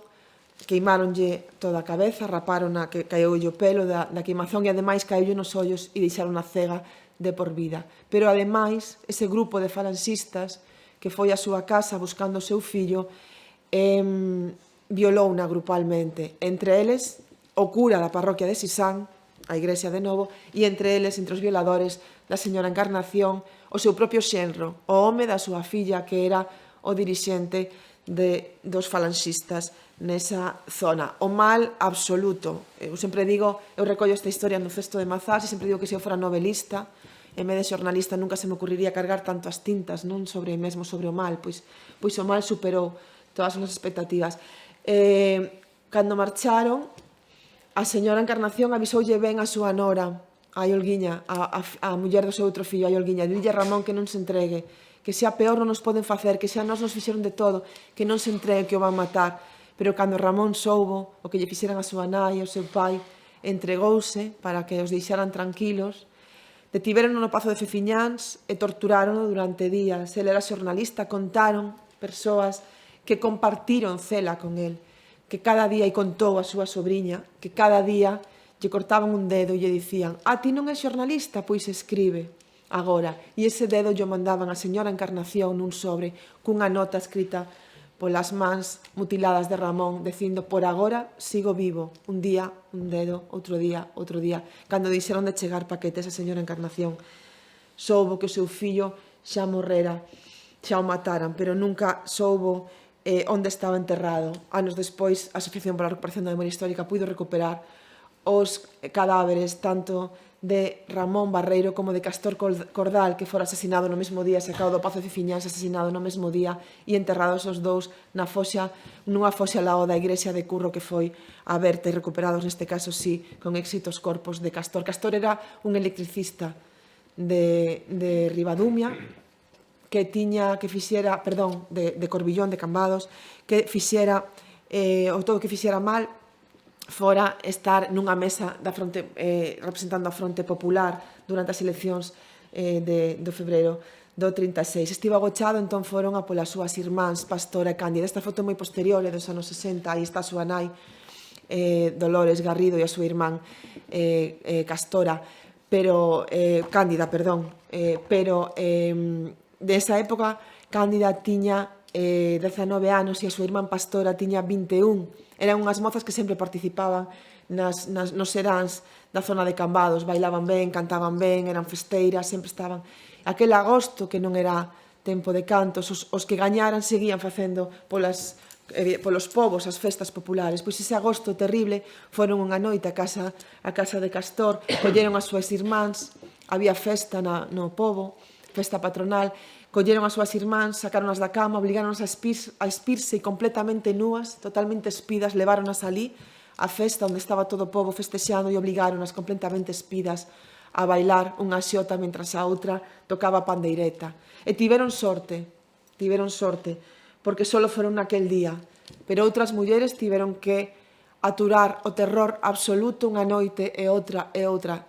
queimáronlle toda a cabeza, rapárona, que caeulle o pelo da queimazón, e ademais caeulle nos ollos e deixaron a cega de por vida. Pero ademais, ese grupo de falanxistas que foi á súa casa buscando o seu fillo, violouna grupalmente. Entre eles, o cura da parroquia de Sisán, a igrexa de novo, e entre eles, entre os violadores da señora Encarnación, o seu propio xenro, o home da súa filla, que era o dirixente dos falanxistas nesa zona. O mal absoluto. Eu sempre digo, eu recollo esta historia no Cesto de Mazás, e sempre digo que se eu fora novelista, en vez de xornalista nunca se me ocurriría cargar tanto as tintas, non sobre mesmo sobre o mal, pois o mal superou todas as nosas expectativas. Cando marcharon, a señora Encarnación avisoulle ben a súa nora, a Olguiña, a muller do seu outro fillo, a Olguiña, dille a Ramón que non se entregue, que xa peor non nos poden facer, que xa nos fixeron de todo, que non se entregue, que o van matar. Pero cando Ramón soubo o que lle fixeran a súa nai e o seu pai, entregouse para que os deixaran tranquilos. Detivérono no Pazo de Feciñáns e torturárono durante días. El era xornalista, contaron persoas que compartiron cela con el, que cada día, e contou a súa sobriña, que cada día lle cortaban un dedo e lle dicían: ti non és xornalista, pois escribe agora. E ese dedo lle mandaban a señora Encarnación nun sobre cunha nota escrita polas mans mutiladas de Ramón, dicindo: por agora sigo vivo, un día, un dedo, outro día, outro día. Cando dixeron de chegar paquetes a señora Encarnación, soubo que o seu fillo xa morrera, xa o mataran, pero nunca soubo onde estaba enterrado. Anos despois, a Asociación para a Recuperación da Memoria Histórica puido recuperar os cadáveres tanto de Ramón Barreiro como de Castor Cordal, que fora asesinado no mesmo día, sacado do Pazo de Feciñáns, asesinado no mesmo día, e enterrados os dous nunha foxa ao lado da igrexa de Curro, que foi aberta, e recuperados neste caso, sí, con éxito os corpos de Castor. Castor era un electricista de Ribadumia, que fixera, perdón, de Corbillón, de Cambados, que fixera, o todo que fixera mal, fora estar nunha mesa representando a Fronte Popular durante as eleccións do febreiro do 36. Estivo agochado, entón foron a polas súas irmáns, Pastora e Cándida. Esta foto é moi posterior, é dos anos 60, aí está a súa nai, Dolores Garrido, e a súa irmán Castora, pero Cándida, perdón, pero desa época Cándida tiña 19 anos e a súa irmán Pastora tiña 21. Eran unhas mozas que sempre participaban nos seráns da zona de Cambados, bailaban ben, cantaban ben, eran festeiras, sempre estaban. Aquel agosto, que non era tempo de cantos, os que gañaran seguían facendo polos povos as festas populares. Pois ese agosto terrible foron unha noite a casa de Castor, colleron as súas irmáns, había festa no pobo, festa patronal, colleron as súas irmáns, sacaronas da cama, obligáronas a espirse completamente núas, totalmente espidas, leváronas ali á festa onde estaba todo o pobo festexando e obligáronas completamente espidas a bailar unha xota mentras a outra tocaba a pandeireta. E tiveron sorte, porque só foron naquel día, pero outras mulleres tiveron que aturar o terror absoluto unha noite e outra,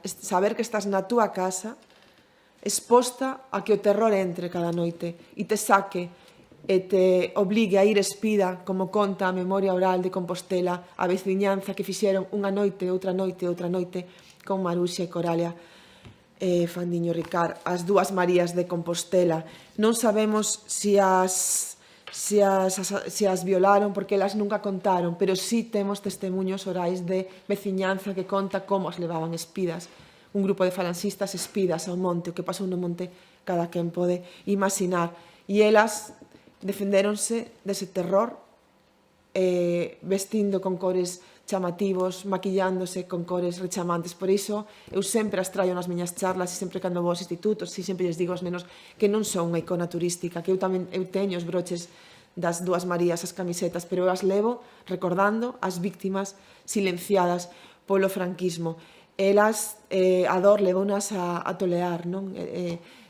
saber que estás na túa casa exposta a que o terror entre cada noite e te saque e te obligue a ir espida, como conta a memoria oral de Compostela, a veciñanza que fixeron unha noite, outra noite, con Maruxa e Coralia Fandiño Ricard, as dúas Marías de Compostela. Non sabemos se as violaron, porque elas nunca contaron, pero sí temos testemunhos orais de veciñanza que conta como as levaban espidas. Un grupo de falanxistas espidas ao monte, o que pasou no monte cada quen pode imaginar. E elas defendéronse dese terror vestindo con cores chamativos, maquillándose con cores rechamantes. Por iso, eu sempre as traio nas miñas charlas e sempre cando vou aos institutos e sempre lles digo aos nenos que non son unha icona turística, que eu teño os broches das dúas Marías, as camisetas, pero eu as levo recordando as víctimas silenciadas polo franquismo. Elas, a dor levounas a tolear, non?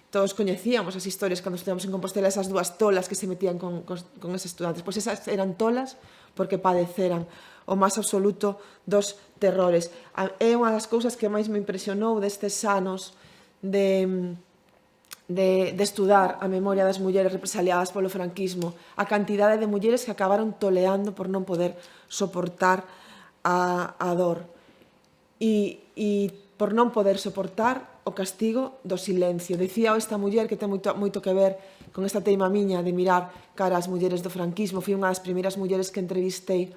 Todos coñecíamos as historias cando estudamos en Compostela, esas dúas tolas que se metían con eses estudantes. Pois esas eran tolas porque padeceran o máis absoluto dos terrores. É unha das cousas que máis me impresionou destes anos de estudar a memoria das mulleres represaliadas polo franquismo, a cantidade de mulleres que acabaron toleando por non poder soportar a dor. E por non poder soportar o castigo do silencio. Dicía esta muller que ten moito que ver con esta teima miña de mirar cara ás mulleres do franquismo. Fui unha das primeiras mulleres que entrevistei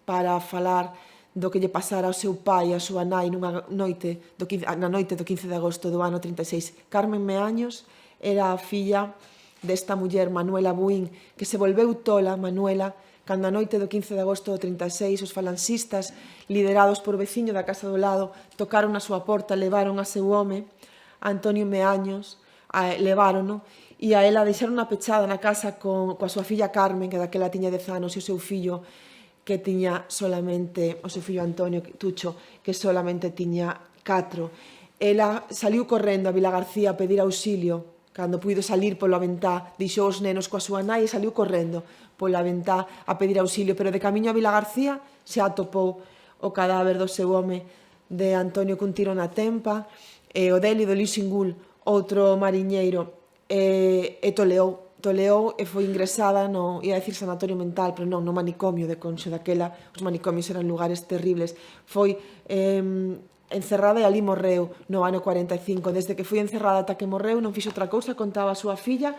para falar do que lle pasara ao seu pai e a súa nai na noite do 15 de agosto do ano 36. Carmen Meaños era a filla desta muller, Manuela Buín, que se volveu tola, Manuela, cando a noite do 15 de agosto do 36 os falanxistas, liderados por veciño da casa do lado, tocaron a súa porta, levaron a seu home Antonio Meaños, levárono, e a ela deixaron unha pechada na casa coa súa filla Carmen, que daquela tiña 10 anos, e o seu fillo, que tiña solamente, o seu fillo Antonio Tucho, que solamente tiña 4. Ela saliu correndo a Vilagarcía a pedir auxilio, cando puido salir pola ventá, deixou os nenos coa súa nai e saliu correndo pola ventá a pedir auxilio, pero de camiño a Vilagarcía xa atopou o cadáver do seu home, de Antonio, cun tiro na tempa, e o dele, do Luis Singul, outro mariñeiro, e toleou e foi ingresada no, ia decir sanatorio mental, pero non, no manicomio de Conxo. Daquela os manicomios eran lugares terribles. Foi encerrada e ali morreu no ano 45. Desde que foi encerrada ata que morreu non fixo outra cousa, contaba a súa filla,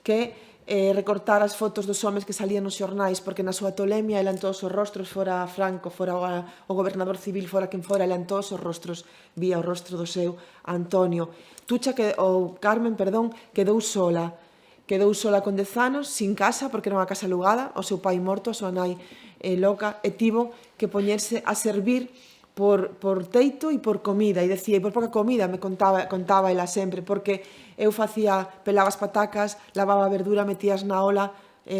que recortar as fotos dos homes que salían nos xornais, porque na súa tolemia eran todos os rostros, fora Franco, fora o gobernador civil, fora quen fora, eran todos os rostros, vía o rostro do seu Antonio. Carmen, quedou sola con 10 anos, sin casa, porque era unha casa alugada, o seu pai morto, a súa nai loca, e tivo que poñerse a servir por teito e por comida, e decía, e por pouca comida, me contaba ela sempre, porque eu pelaba as patacas, lavaba a verdura, metías na ola,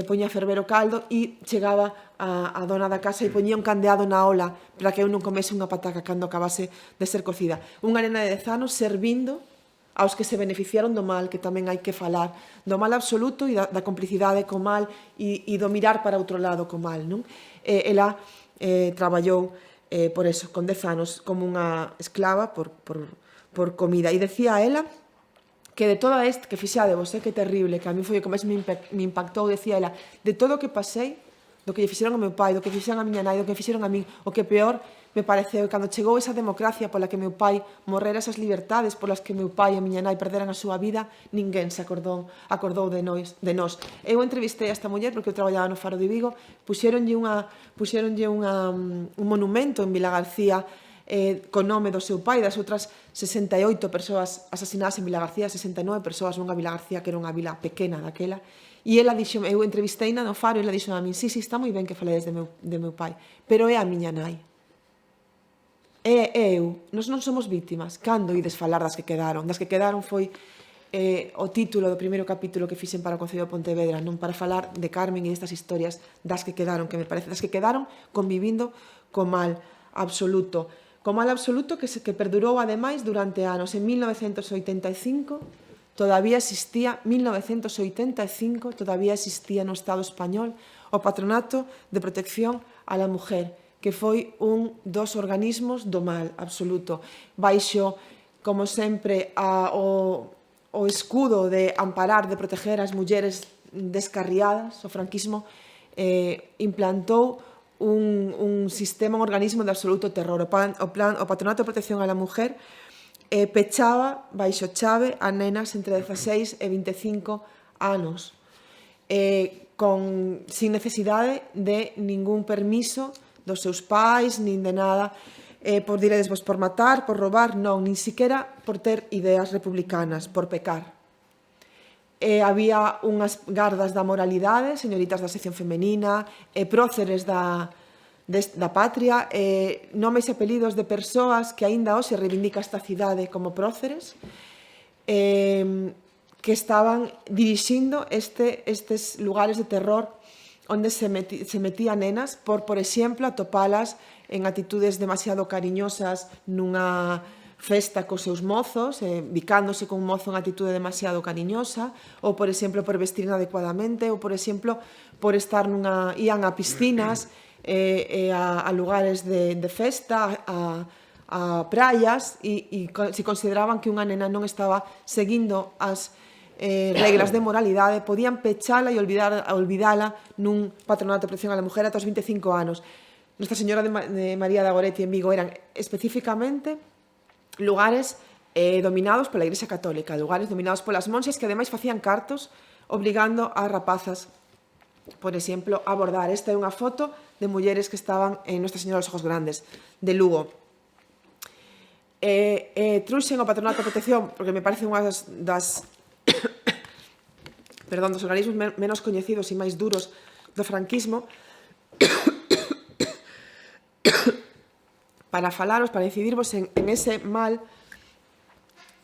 poñía a ferver o caldo, e chegaba a dona da casa e poñía un candeado na ola para que eu non comese unha pataca cando acabase de ser cocida. Unha nena de 10 anos servindo aos que se beneficiaron do mal, que tamén hai que falar, do mal absoluto e da complicidade co mal e do mirar para outro lado co mal, non? Ela traballou por eso, con 10 anos, como unha esclava por comida. E decía a ela que de toda esta, que fixadevos, que terrible, que a mí foi o que máis me impactou, decía ela, de todo o que pasei, do que lle fixeron ao meu pai, do que fixeron a miña nai, do que fixeron a min, o que peor me pareceu cando chegou esa democracia pola que meu pai morrera, esas libertades polas que meu pai e a miña nai perderan a súa vida, ninguén se acordou de nós. Eu entrevistei a esta muller porque eu traballaba no Faro de Vigo, puxéronlle un monumento en Vilagarcía con nome do seu pai e das outras 68 persoas asasinadas en Vilagarcía, 69 persoas nunha Vilagarcía que era unha vila pequena daquela. E ela dixo, eu entrevisteina no Faro e ela dixo a min, sí, está moi ben que faledes de meu pai, pero é a miña nai. Nós non somos vítimas. Cando ides falar das que quedaron? Das que quedaron foi o título do primeiro capítulo que fixen para o Concello de Pontevedra, non para falar de Carmen e destas historias das que quedaron, que me parece, das que quedaron convivindo co mal absoluto. Co mal absoluto que perdurou ademais durante anos. En 1985 todavía existía no Estado español o Patronato de Protección a la Mujer, que foi un dos organismos do mal absoluto, baixo, como sempre, o escudo de amparar, de proteger as mulleres descarriadas. O franquismo implantou un sistema, un organismo de absoluto terror. O Patronato de Protección a la Mujer pechaba baixo chave a nenas entre 16 e 25 anos, sin necesidade de ningún permiso dos seus pais, nin de nada, por diredesvos por matar, por roubar, non, nin siquiera por ter ideas republicanas, por pecar. Había unhas gardas da moralidade, señoritas da sección femenina, próceres da patria, nomes e apelidos de persoas que aínda hoxe reivindica esta cidade como próceres, que estaban dirixindo estes lugares de terror onde se metía nenas por exemplo, atopalas en actitudes demasiado cariñosas nunha festa cos seus mozos, bicándose con un mozo en actitude demasiado cariñosa, ou, por exemplo, por vestir inadecuadamente, ou, por exemplo, por estar ían a piscinas e a lugares de festa, a praias, e se consideraban que unha nena non estaba seguindo as reglas de moralidade, podían pechala e olvidala nun Patronato de Protección a la Mujer ata os 25 anos. Nuestra Señora de María de Goretti en Vigo eran especificamente lugares dominados pola Igrexa Católica, lugares dominados polas monxas que ademais facían cartos obrigando a rapazas, por exemplo, a bordar. Esta é unha foto de mulleres que estaban en Nuestra Señora dos Ojos Grandes, de Lugo. Truxen o Patronato de Protección, porque me parece unha dos organismos menos coñecidos e máis duros do franquismo, para falaros, para incidirvos en ese mal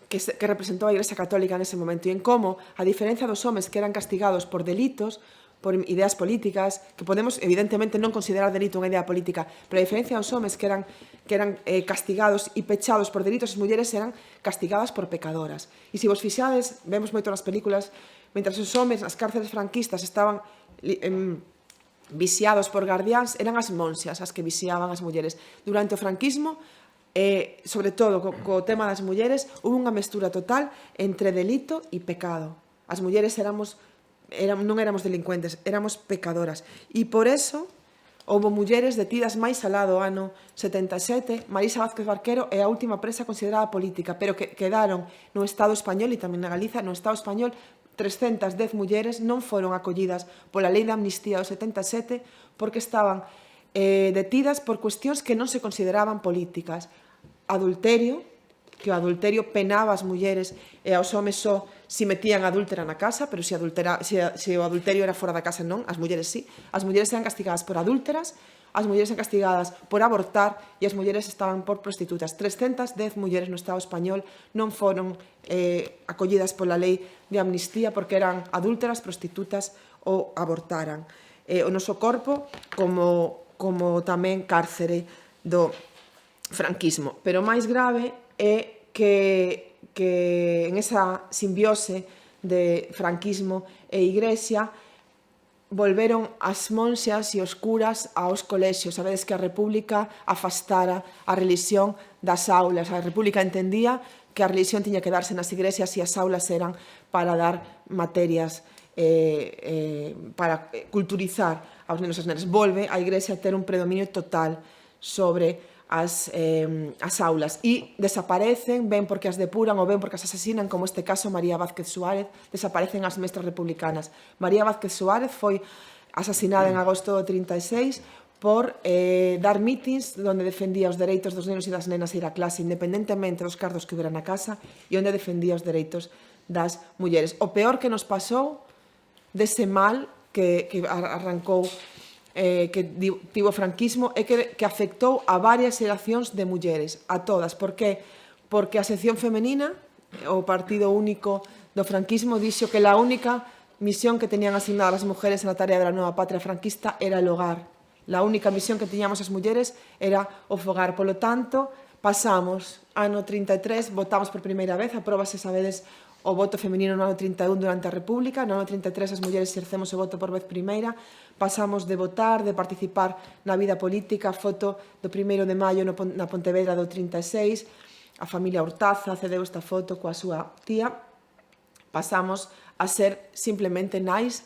que representou a Igrexa Católica nese momento, e en como, a diferencia dos homes que eran castigados por delitos, por ideas políticas, que podemos evidentemente non considerar delito unha idea política, pero a diferencia dos homes que eran castigados e pechados por delitos, as mulleres eran castigadas por pecadoras. E se vos fixades, vemos moito nas películas, mentras os homes nas cárceles franquistas estaban vixiados por guardiáns, eran as monxas as que vixiaban as mulleres. Durante o franquismo, sobre todo co tema das mulleres, hubo unha mestura total entre delito e pecado. As mulleres non éramos delincuentes, éramos pecadoras. E por eso, houve mulleres detidas máis alá do ano 77. Marisa Vázquez Barquero é a última presa considerada política, pero que quedaron no Estado español e tamén na Galiza, no Estado español, 310 mulleres non foron acollidas pola lei de amnistía do 77 porque estaban detidas por cuestións que non se consideraban políticas. Adulterio, que o adulterio penaba as mulleres e aos homes só si metían adúltera na casa, pero se o adulterio era fora da casa non, as mulleres sí. As mulleres eran castigadas por adúlteras, as mulleres eran castigadas por abortar e as mulleres estaban por prostitutas. 310 mulleres no Estado español non foron acollidas pola lei de amnistía porque eran adúlteras, prostitutas ou abortaran. O noso corpo como tamén cárcere do franquismo. Pero máis grave é que en esa simbiose de franquismo e igrexa volveron as monxas e os curas aos colexios. Sabedes que a República afastara a religión das aulas. A República entendía que a religión tiña que darse nas igrexas e as aulas eran para dar materias para culturizar aos nenos e as nenas. Volve a igrexa a ter un predominio total sobre as aulas e desaparecen, ben porque as depuran ou ben porque as asasinan, como este caso María Vázquez Suárez, desaparecen as mestras republicanas. María Vázquez Suárez foi asasinada en agosto do 36 por dar mítins onde defendía os dereitos dos nenos e das nenas a ir a clase, independentemente dos cargos que hubiera na casa, e onde defendía os dereitos das mulleres. O peor que nos pasou dese mal que arrancou que tivo o franquismo é que afectou a varias xeracións de mulleres, a todas. Por que? Porque a sección femenina, o partido único do franquismo, dixo que a única misión que tenían asignada as mulleres na tarea da nova patria franquista era o hogar. A única misión que tiñamos as mulleres era o fogar. Polo tanto, pasamos ano 33, votamos por primeira vez, apróbase, sabedes, o voto femenino no ano 31 durante a República. No ano 33 as mulleres exercemos o voto por vez primeira, pasamos de votar, de participar na vida política. Foto do 1 de maio na Pontevedra do 36, a familia Hortaza cedeu esta foto coa súa tía. Pasamos a ser simplemente nais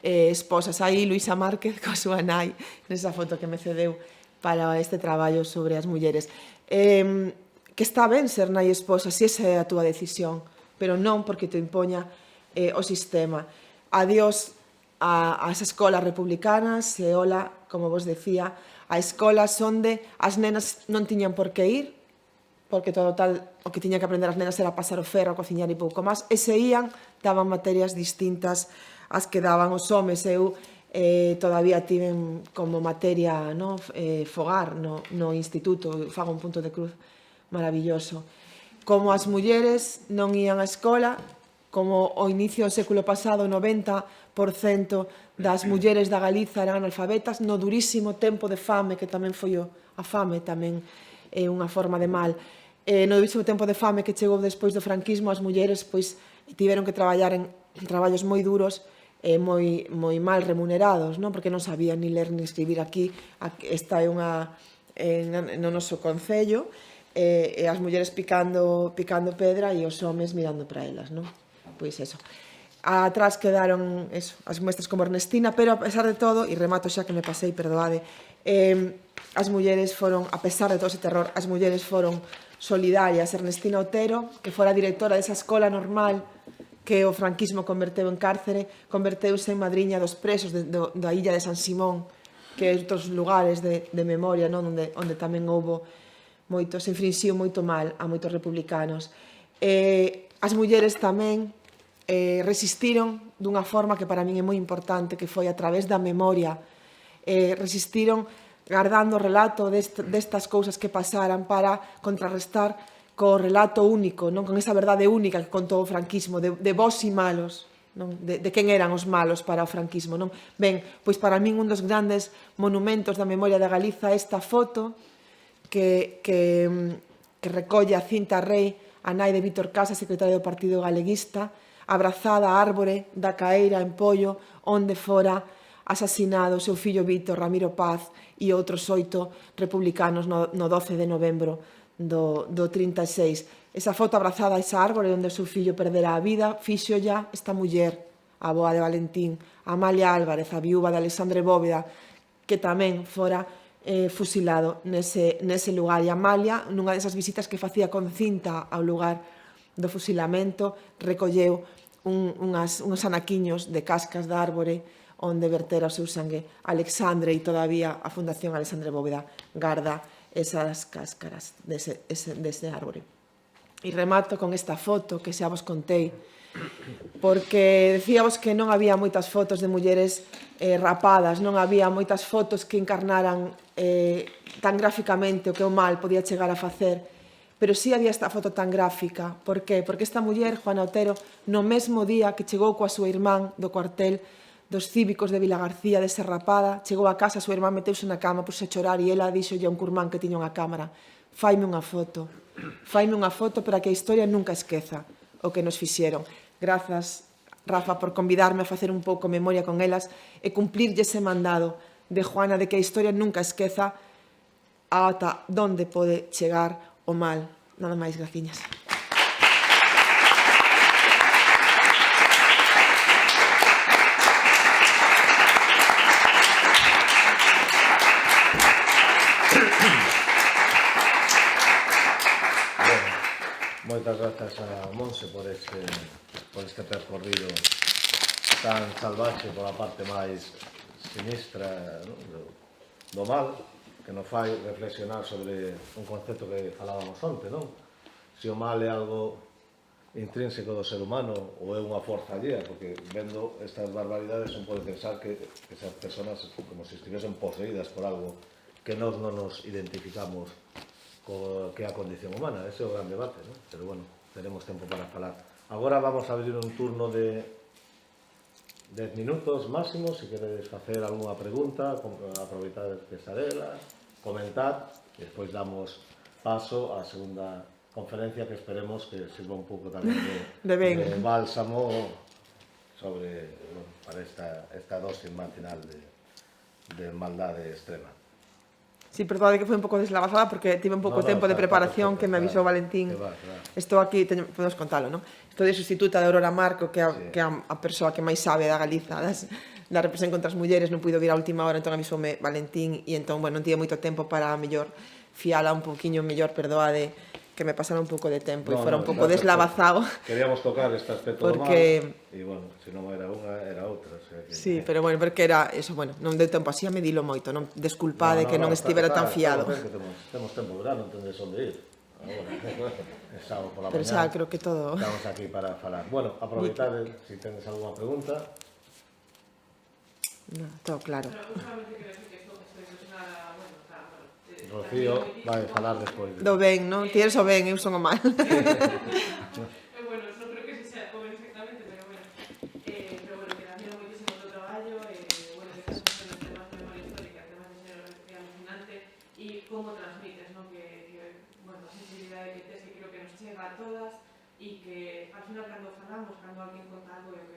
esposas. Aí Luisa Márquez coa súa nai nesa foto que me cedeu para este traballo sobre as mulleres. Que está ben ser nai esposa se esa é a túa decisión, pero non porque te impoña o sistema. Adiós ás escolas republicanas e hola, como vos decía, a escolas onde as nenas non tiñan por que ir, porque todo tal o que tiñan que aprender as nenas era pasar o ferro, cociñar e pouco máis, e se ían, daban materias distintas ás que daban os homes. Eu todavía tiven como materia fogar no instituto, fago un punto de cruz maravilloso. Como as mulleres non ían á escola, como ao inicio do século pasado, 90% das mulleres da Galiza eran analfabetas, no durísimo tempo de fame, que tamén foi a fame, tamén é unha forma de mal, no durísimo tempo de fame que chegou despois do franquismo, as mulleres tiveron que traballar en traballos moi duros e moi mal remunerados, porque non sabían ni ler ni escribir. Aquí esta é no noso concello, e as mulleres picando pedra e os homes mirando para elas, non? Pois eso. Atrás quedaron as mestras como Ernestina, pero a pesar de todo, e remato xa que me pasei, perdoade, as mulleres foron, a pesar de todo ese terror, as mulleres foron solidarias. Ernestina Otero, que fora directora desa escola normal que o franquismo converteu en cárcere, converteuse en madriña dos presos da illa de San Simón, que é outros lugares de memoria, onde tamén houbo se infrinxiu moito mal a moitos republicanos. As mulleres tamén resistiron dunha forma que para min é moi importante, que foi a través da memoria. Resistiron guardando o relato destas cousas que pasaran para contrarrestar co relato único, non, con esa verdade única que contou o franquismo, de bons e malos, non? De quen eran os malos para o franquismo, non? Ben, pois para min un dos grandes monumentos da memoria de Galiza é esta foto que recolle a Cinta Rei, a nai de Vítor Casas, secretaria do Partido Galeguista, abrazada á árbore da Caeira en Pollo, onde fora asasinado o seu fillo Vítor, Ramiro Paz e outros 8 republicanos no 12 de novembro do 36. Esa foto abrazada a esa árbore onde o seu fillo perdera a vida, fixo ya esta muller, a avoa de Valentín, Amalia Álvarez, a viúva de Alexandre Bóveda, que tamén fora fusilado nese lugar. E Amalia, nunha desas visitas que facía con Cinta ao lugar do fusilamento, recolleu uns anaquiños de cascas da árbore onde vertera o seu sangue Alexandre, e todavía a Fundación Alexandre Bóveda garda esas cáscaras dese árbore. E remato con esta foto que xa vos contei, porque decíamos que non había moitas fotos de mulleres rapadas, non había moitas fotos que encarnaran tan gráficamente o que o mal podía chegar a facer, pero sí había esta foto tan gráfica. Por qué? Porque esta muller, Juana Otero, no mesmo día que chegou coa súa irmán do cuartel dos cívicos de Vilagarcía, desa rapada, chegou a casa, a súa irmán meteuse na cama, puse a chorar, e ela díxolle a un curmán que tiña unha cámara: faime unha foto para que a historia nunca esqueza o que nos fixeron. Grazas, Rafa, por convidarme a facer un pouco memoria con elas e cumplirlle ese mandado de Juana de que a historia nunca esqueza ata donde pode chegar o mal. Nada máis, graciñas. Moitas grazas a Monse por este percorrido tan salvaxe pola parte máis sinistra do mal, que nos fai reflexionar sobre un concepto que falábamos onte, non? Se o mal é algo intrínseco do ser humano ou é unha forza allea, porque vendo estas barbaridades un pode pensar que esas personas como se estivesen poseídas por algo que nós non nos identificamos que é a condición humana. Ese é o gran debate, non? Pero bueno, teremos tempo para falar. Agora vamos a abrir un turno de 10 minutos máximo, se queredes facer algunha pregunta, aproveitar que estarela, comentar, e despois damos paso á segunda conferencia que esperemos que sirva un pouco tamén de bálsamo sobre, bueno, para esta dosis matinal de maldade extrema. Sí, perdón, que foi un pouco deslavazada porque tive un pouco tempo de preparación que me avisou Valentín. Estou aquí, podemos contalo, non? Estou de sustituta de Aurora Marco, que é a persoa que máis sabe da Galiza, da represión contra as mulleres, non puido vir á última hora, entón avisoume Valentín, e entón, bueno, non tive moito tempo para mellor fiala un pouquiño mellor, perdoade, que me pasara un pouco de tempo e fora un pouco deslavazado. Queríamos tocar este aspecto do mal, e, bueno, se non era unha, era outra. Sí, pero, bueno, porque era eso, bueno, non deu tempo así a medilo moito, non desculpade que non estivera tan fiado. Temos tempo, verdad? Non tendes onde ir. Pero xa, creo que todo... Estamos aquí para falar. Bueno, aproveitade, se tendes algunha pregunta. No, todo claro. Rocío vai falar despois. Do ben, non? Ti eres o ben, eu son o mal. Bueno, non creo que se sea o ben exactamente, pero bueno, que admiro moitísimo o teu traballo, bueno, que estás facendo temas de memoria histórica, temas de xénero, que é alucinante, e como transmites, non? Que bueno, a sensibilidade que tes, que creo que nos chega a todas, e que, al final, cando falamos, cando alguén conta algo, é o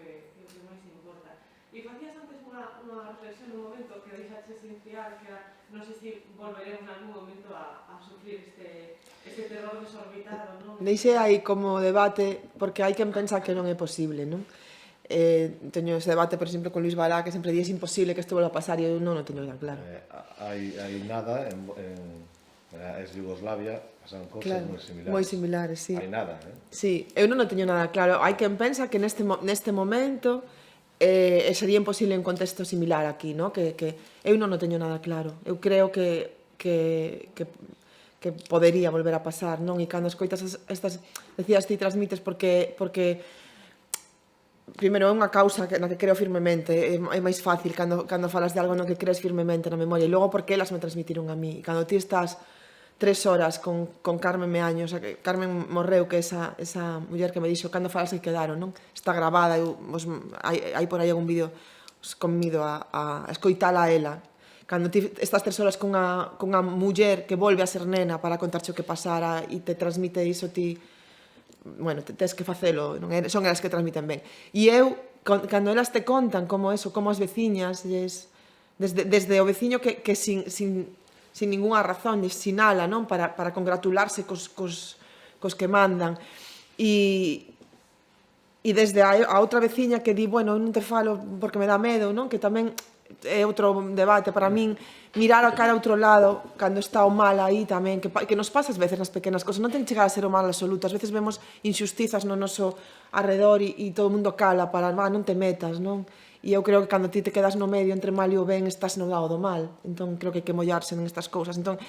que máis importa. E facías antes unha reflexión nun momento que deixaches iniciar, que era, non sei se volveremos en algún momento a sufrir este terror desorbitado, non? Deixe aí como debate, porque hai quen pensa que non é posible, non? Teño ese debate, por exemplo, con Luis Bará, que sempre di é imposible que isto volva a pasar, e eu non o teño tan claro. Hai nada en ex-Yugoslavia, pasan cosas moi similares. Moi similares, sí. Hai nada, Sí, eu non o teño nada claro. Hai quen pensa que neste momento sería imposible un contexto similar aquí, no? Que eu non o teño nada claro. Eu creo que podería volver a pasar, non? E cando escoitas estas, decías ti, transmites porque primeiro é unha causa na que creo firmemente, é máis fácil cando falas de algo no que crees firmemente na memoria, e logo porque elas me transmitiron a mí. E cando ti estás 3 horas con Carmen Meaño, o sea, que Carmen morreu, que é esa muller que me dixo cando falas que quedaron, non? Está grabada, hai por aí algún vídeo, os convido a escoitala a ela. Cando ti estas 3 horas cunha muller que volve a ser nena para contarche o que pasara e te transmite iso, ti, bueno, tes que facelo, non son elas que transmiten ben. E eu, cando elas te contan como eso, como as veciñas, desde o veciño que sin ninguna razón, sinala, non? Para congratularse cos que mandan. E desde a outra veciña que di, bueno, non te falo porque me dá medo, non? Que tamén é outro debate para min, mirar a cara a outro lado cando está o mal aí tamén, que nos pasa ás veces nas pequenas cosas, non ten que chegar a ser o mal absoluto, ás veces vemos injustizas no noso arredor e todo o mundo cala para, non te metas, non? E eu creo que cando ti te quedas no medio entre mal e o ben, estás no lado do mal. Entón, creo que hai que mollarse nestas cousas. Entón,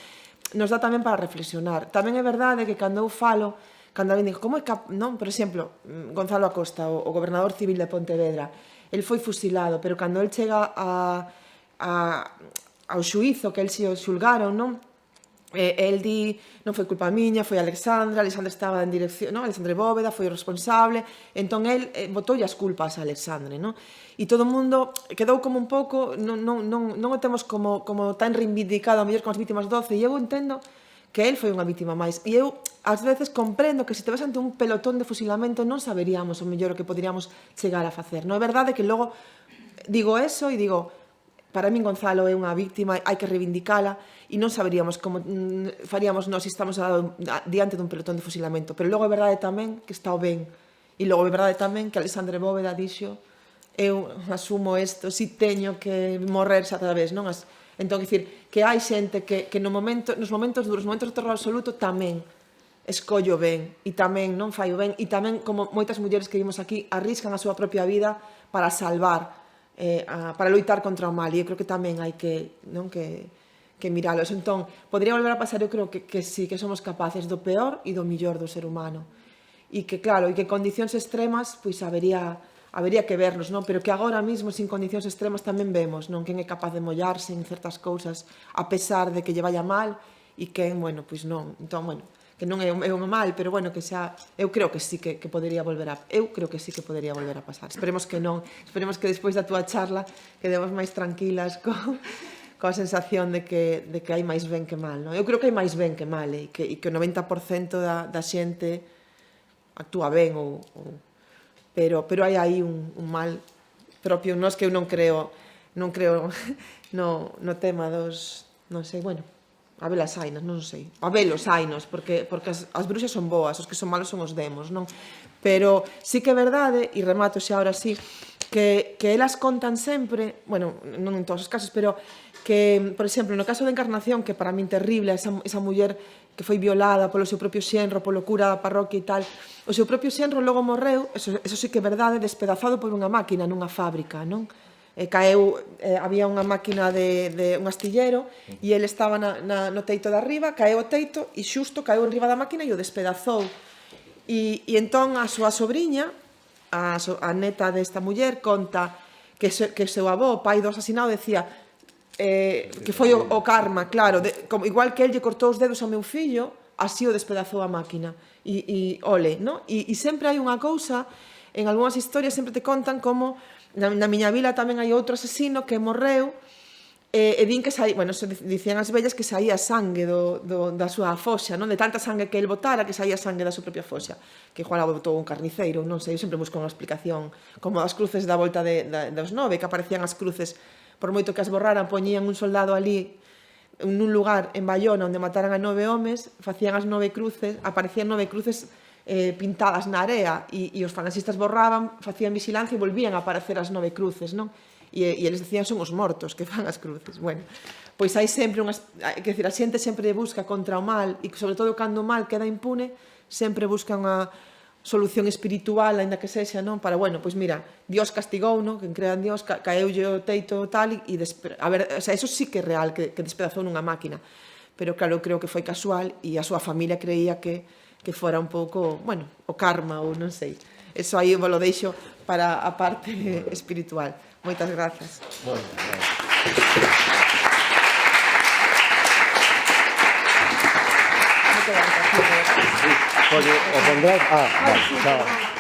nos dá tamén para reflexionar. Tamén é verdade que cando eu falo, cando alguén digo, como é non? Por exemplo, Gonzalo Acosta, o gobernador civil de Pontevedra, el foi fusilado, pero cando el chega ao xuízo que el se o xulgaron, non? El di, non foi culpa miña, foi Alexandra estaba en dirección, non? Alexandre Bóveda foi o responsable, entón el botoulle as culpas a Alexandre, non? E todo o mundo quedou como un pouco, non o temos como tan reivindicado a mellor como as vítimas 12, e eu entendo que el foi unha vítima máis, e eu ás veces comprendo que se te ves ante un pelotón de fusilamento non saberíamos o mellor o que poderíamos chegar a facer, non é verdade que logo digo eso e digo, para min Gonzalo é unha víctima, hai que reivindicala, e non saberíamos como faríamos nós se estamos diante dun pelotón de fusilamento. Pero logo é verdade tamén que está o ben. E logo é verdade tamén que Alexandre Bóveda dixo, eu asumo isto, si teño que morrer xa outra vez, non? Entón, dicir, que hai xente que nos momentos duros, nos momentos de terror absoluto, tamén escollo ben, e tamén non fai o ben, e tamén, como moitas mulleres que vimos aquí, arriscan a súa propia vida para salvar, para loitar contra o mal, e eu creo que tamén hai que miralos. Entón, podría volver a pasar, eu creo que sí, que somos capaces do peor e do millor do ser humano. E que, claro, e que condicións extremas, pois habería que vernos, non? Pero que agora mesmo, sin condicións extremas, tamén vemos, non? Quen é capaz de mollarse en certas cousas, a pesar de que lle vaya mal, e quen, bueno, pois non. Entón, bueno, que non é un mal, pero bueno, que xa, eu creo que sí que podería volver a pasar. Esperemos que non, esperemos que despois da túa charla quedemos máis tranquilas coa sensación de que hai máis ben que mal, non? Eu creo que hai máis ben que mal, e que o 90% da xente actúa ben, pero hai aí un mal propio nós que eu non creo no tema dos, non sei, bueno, a velas hainos, non sei, a velos hainos, porque as bruxas son boas, os que son malos son os demos, non? Pero sí que é verdade, e remato xa ahora sí, que elas contan sempre, bueno, non en todos os casos, pero que, por exemplo, no caso de Encarnación, que para min terrible, esa muller que foi violada polo seu propio xenro, polo cura da parroquia e tal, o seu propio xenro logo morreu, eso sí que é verdade, despedazado por unha máquina nunha fábrica, non? Caeu, había unha máquina de un astillero e ele estaba no teito de arriba, caeu o teito e xusto caeu enriba da máquina e o despedazou. E entón a súa sobriña, a neta desta muller, conta que o seu avó, o pai do asasinado, decía que foi o karma, claro, igual que el lle cortou os dedos ao meu fillo, así o despedazou a máquina. E ole, non? E sempre hai unha cousa, en algunhas historias sempre te contan como na miña vila tamén hai outro asesino que morreu e din que saía, bueno, dicían as vellas que saía sangue da súa foxa, non? De tanta sangue que el botara que saía sangue da súa propia foxa, que igual a botou un carniceiro, non sei, eu sempre busco unha explicación, como as cruces da volta dos 9, que aparecían as cruces, por moito que as borraran, poñían un soldado ali nun lugar en Bayona onde mataran a 9 homes, facían as 9 cruces, aparecían 9 cruces pintadas na area e os falanxistas borraban, facían vigilancia e volvían a aparecer as 9 cruces, non? E eles decían son os mortos que fan as cruces. Bueno, pois hai sempre unhas, quer dizer, a xente sempre busca contra o mal e sobre todo cando o mal queda impune, sempre busca unha solución espiritual, aínda que sexa, non? Para, bueno, pois mira, Dios castigou, non? Quen crea en Dios, caeulle o teito tal e a ver, o sea, eso sí que é real, que despedazou nunha máquina. Pero claro, creo que foi casual e a súa familia creía que fora un pouco, bueno, o karma ou non sei. Eso aí vos lo deixo para a parte espiritual. Moitas grazas. Bueno, bueno. Oye, o pondrás... Ah, vale, chao.